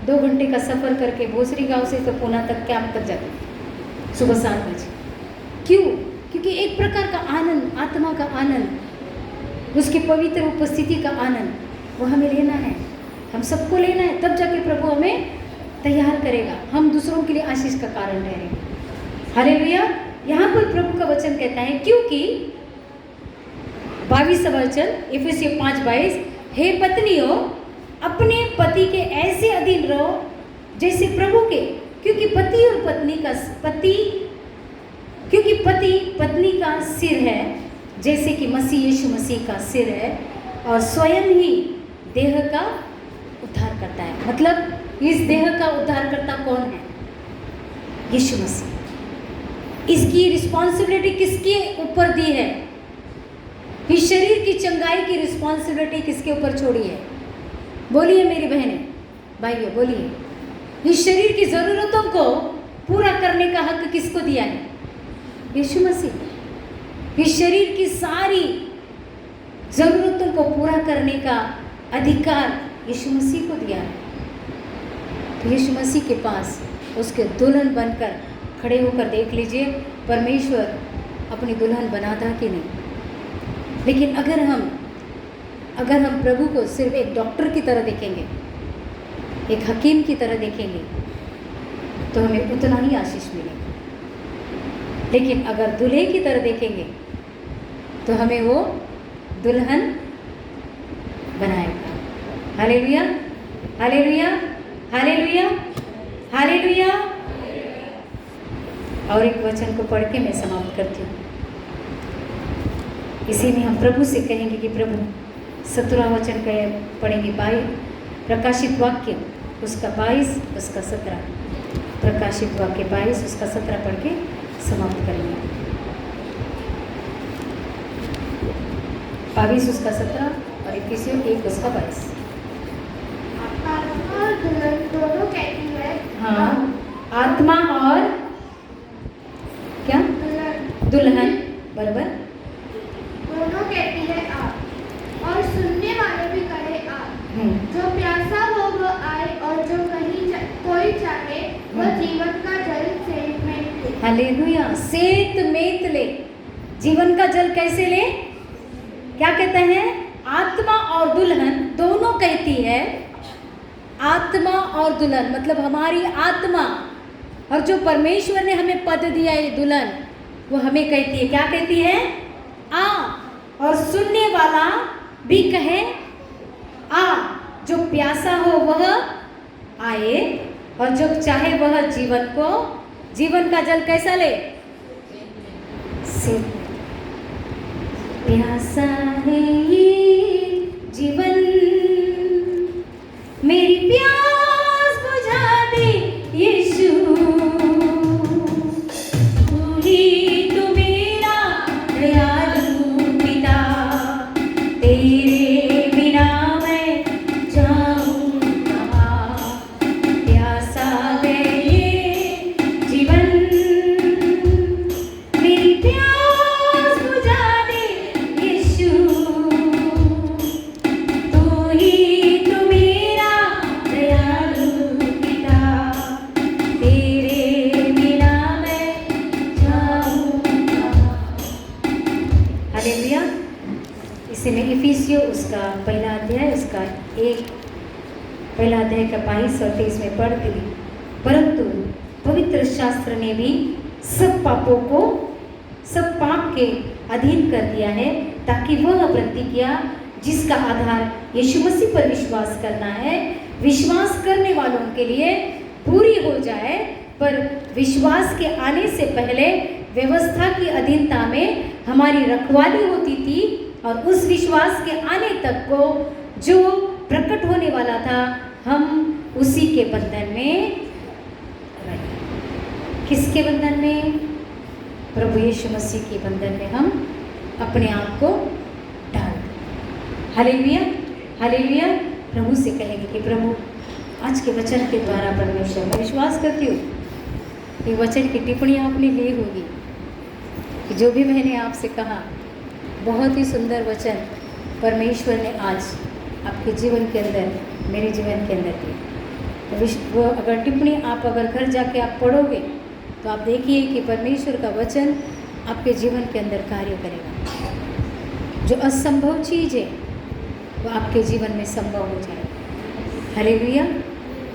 2 घंटे का सफ़र करके भोसरी गांव से तो पूना तक कैंप तक जाती थी सुबह 7 बजे। क्यों? क्योंकि एक प्रकार का आनंद, आत्मा का आनंद, उसकी पवित्र उपस्थिति का आनंद वो हमें लेना है, हम सबको लेना है, तब जाके प्रभु हमें तैयार करेगा, हम दूसरों के लिए आशीष का कारण ठहरेंगे। हालेलुया। यहाँ पर प्रभु का वचन कहता है, क्योंकि 22 वचन इफिसियों 5:22, हे पत्नियों अपने पति के ऐसे अधीन रहो जैसे प्रभु के, क्योंकि पति और पत्नी का क्योंकि पति पत्नी का सिर है, जैसे कि मसीह यीशु मसीह का सिर है, और स्वयं ही देह का उद्धार करता है। मतलब इस देह का उद्धारकर्ता कौन है? यीशु मसीह। इसकी रिस्पॉन्सिबिलिटी किसके ऊपर दी है? इस शरीर की चंगाई की रिस्पॉन्सिबिलिटी किसके ऊपर छोड़ी है? बोलिए मेरी बहनें भाइयों, बोलिए। इस शरीर की ज़रूरतों को पूरा करने का हक किसको दिया है? यीशु मसीह। इस शरीर की सारी ज़रूरतों को पूरा करने का अधिकार यीशु मसीह को दिया है। तो यीशु मसीह के पास उसके दुल्हन बनकर खड़े होकर देख लीजिए परमेश्वर अपनी दुल्हन बनाता कि नहीं। लेकिन अगर हम प्रभु को सिर्फ एक डॉक्टर की तरह देखेंगे, एक हकीम की तरह देखेंगे, तो हमें उतना ही आशीष मिलेगा। लेकिन अगर दूल्हे की तरह देखेंगे तो हमें वो दुल्हन बनाएगा। Hallelujah, hallelujah, hallelujah, hallelujah. और एक वचन को पढ़ के मैं समाप्त करती हूँ। इसी में हम प्रभु से कहेंगे कि प्रभु 17वां वचन पढ़ेंगे, प्रकाशित वाक्य उसका 22 उसका 17, प्रकाशित वाक्य 22 उसका 17 पढ़ के समाप्त करेंगे। 22 उसका 17 और इफिसियों 1 उसका 22। आत्मा और दुल्हन दोनों कहती है हाँ, आत्मा और क्या? दुल्हन, बराबर। दोनों कहती है आ, और सुनने वाले भी कहे आ। जो प्यासा हो वह आए, और जो कोई चाहे वह जीवन का जल सेत में ले। हालेलुया, सेत मेत ले। जीवन का जल कैसे ले? क्या कहते हैं? आत्मा और दुल्हन दोनों कहती है। आत्मा और दुल्हन मतलब हमारी आत्मा, और जो परमेश्वर ने हमें पद दिया है दुल्हन, वो हमें कहती है, क्या कहती है? आ। और सुनने वाला भी कहे आ। जो प्यासा हो वह आए, और जो चाहे वह जीवन का जल कैसा ले? से प्यासा है ये जीवन, मेरी प्यास बुझा दे यीशु, तू ही तो मेरा दयालु पिता, तेरे बिना मैं जाऊं कहाँ। प्यासा है ये जीवन, मेरी प्यास बुझा दे यीशु, तू ही तो मेरा दयालु पिता, तेरे बिना मैं जाऊं कहाँ। हालेलुया। इसे मैं इफिसियों उसका पहला अध्याय उसका 22 और 23 में पढ़ दी। परंतु पवित्र शास्त्र ने भी सब पाप के अधीन कर दिया है, ताकि वह प्रतिज्ञा जिसका आधार यीशु मसीह पर विश्वास करना है, विश्वास करने वालों के लिए पूरी हो जाए। पर विश्वास के आने से पहले व्यवस्था की अधीनता में हमारी रखवाली होती थी, और उस विश्वास के आने तक को जो प्रकट होने वाला था, हम उसी के बंधन में रहे। किसके बंधन में? प्रभु यीशु मसीह के बंधन में हम अपने आप को डाल दें। Hallelujah, hallelujah. प्रभु से कहेंगे कि प्रभु आज के वचन के द्वारा परमेश्वर, मैं विश्वास करती हूँ कि वचन की टिप्पणी आपने ली होगी कि जो भी मैंने आपसे कहा बहुत ही सुंदर वचन परमेश्वर ने आज आपके जीवन के अंदर, मेरे जीवन के अंदर दी। तो वो अगर टिप्पणी आप अगर घर जाके आप पढ़ोगे तो आप देखिए कि परमेश्वर का वचन आपके जीवन के अंदर कार्य करेगा। जो असंभव चीज़ है वो आपके जीवन में संभव हो जाएगा। Hallelujah,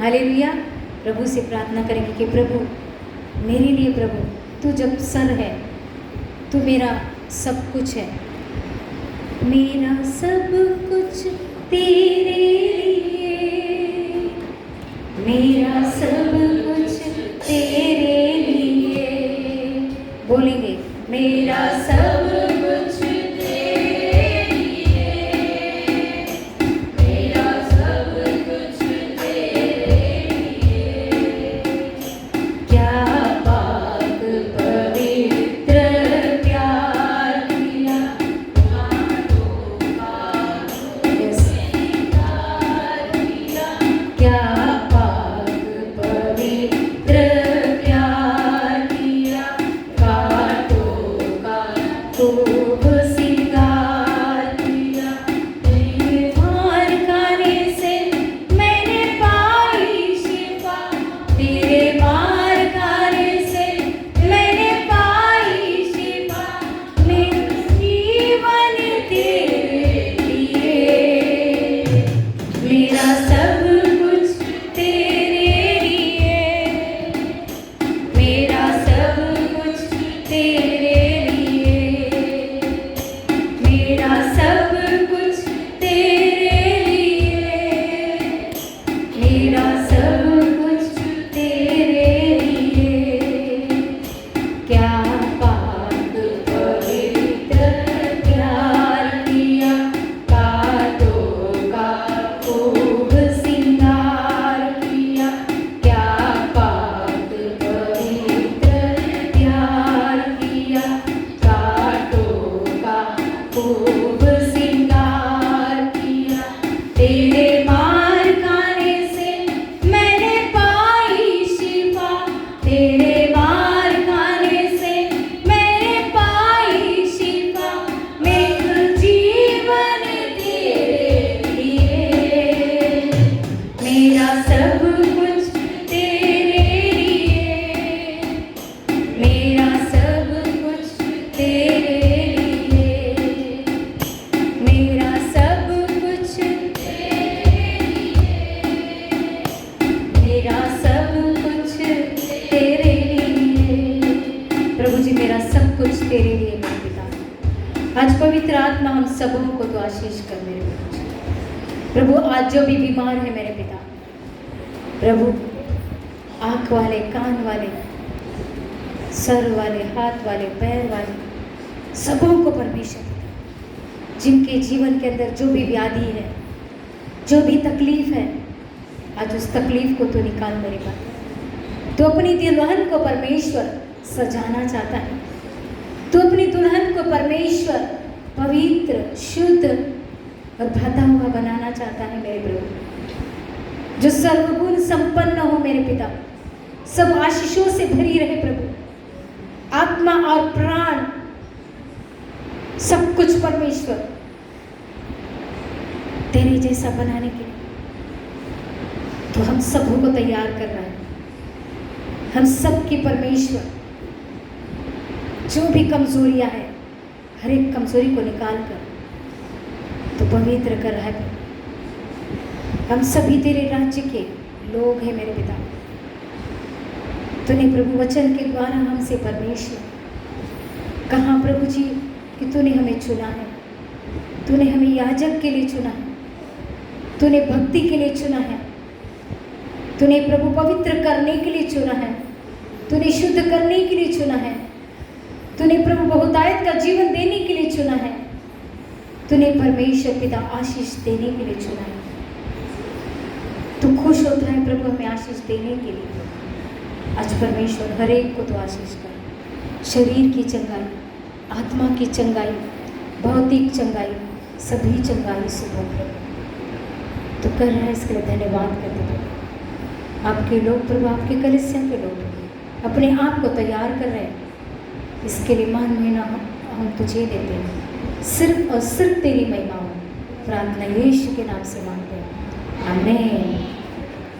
hallelujah. प्रभु से प्रार्थना करेंगे कि प्रभु मेरे लिए, प्रभु तू जब सर है, तू मेरा सब कुछ है, मेरा सब कुछ तेरे लिए, मेरा सब कुछ तेरे लिए। बोलेंगे मेरा सब कुछ तेरे लिए, मेरा सब कुछ तेरे लिए। क्या पाक पवित्र प्यार किया, क्या पाक पवित्र प्यार किया, कांटों का खूब सिंगार किया। तेरे मार खाने से मैंने पाई शिफा, तेरे मार खाने से मैंने पाई शिफा। मेरा जीवन तेरे लिए, मेरा सब कुछ तेरे लिए, मेरा सब कुछ तेरे लिए, मेरा सब कुछ तेरे लिए, मेरा सब कुछ तेरे लिए। क्या पाक पवित्र प्यार किया, कांटों का खूब सिंगार किया। क्या पाक पवित्र प्यार किया, कांटों का खूब सिंगार किया। तेरे मार खाने से मैंने पाई शिफा, तेरे मार खाने से मैंने पाई शिफा। मेरा जीवन तेरे लिए, मेरा सब कुछ तेरे लिए, मेरा सब कुछ तेरे लिए, मेरा सब कुछ तेरे लिए, मेरा सब कुछ तेरे लिए। प्रभु जी मेरा सब कुछ तेरे लिए मेरे पिता। आज पवित्र आत्मा हम सबों को तो आशीष कर मेरे प्रभु जी। प्रभु आज जो भी बीमार है मेरे पिता, प्रभु आँख वाले, कान वाले, सर वाले, हाथ वाले, पैर वाले, सबों को परमेश्वर पिता, जिनके जीवन के अंदर जो भी व्याधि है, जो भी तकलीफ है, आज उस तकलीफ को तो निकाल मेरे पास। तो अपनी दुल्हन को परमेश्वर सजाना चाहता है, तो अपनी दुल्हन को परमेश्वर पवित्र, शुद्ध और भाता हुआ बनाना चाहता है मेरे प्रभु। जो सर्वगुण संपन्न हो मेरे पिता, सब आशीषों से भरी रहे प्रभु, आत्मा और प्राण सब कुछ परमेश्वर तेरे जैसा बनाने के लिए तो हम सबों को तैयार करना है। हम सब की परमेश्वर जो भी कमजोरियां हैं, हर एक कमजोरी को निकाल कर तो पवित्र कर रहा है। हम सभी तेरे राज्य के लोग हैं मेरे पिता। तूने प्रभु वचन के द्वारा हमसे परमेश्वर कहा प्रभु जी कि तूने हमें चुना है, तूने हमें याजक के लिए चुना है, तूने भक्ति के लिए चुना है, तूने प्रभु पवित्र करने के लिए चुना है, तूने शुद्ध करने के लिए चुना है, तूने प्रभु बहुतायत का जीवन देने के लिए चुना है, तूने परमेश्वर पिता आशीष देने के लिए चुना है। तू खुश होता है प्रभु हमें आशीष देने के लिए। आज परमेश्वर हर एक को तो आशीष कर, शरीर की चंगाई, आत्मा की चंगाई, भौतिक चंगाई, सभी चंगाई सुबह प्रभु तो कर रहा है। इसके लिए धन्यवाद करते प्रभु। आपके लोग प्रभु, आपके कलीसिया के लोग अपने आप को तैयार कर रहे हैं। इसके लिए मान महीना हम तुझे देते हैं, सिर्फ और सिर्फ तेरी महिमा हो। प्रार्थना यीशु के नाम से मांगते हैं, आमीन।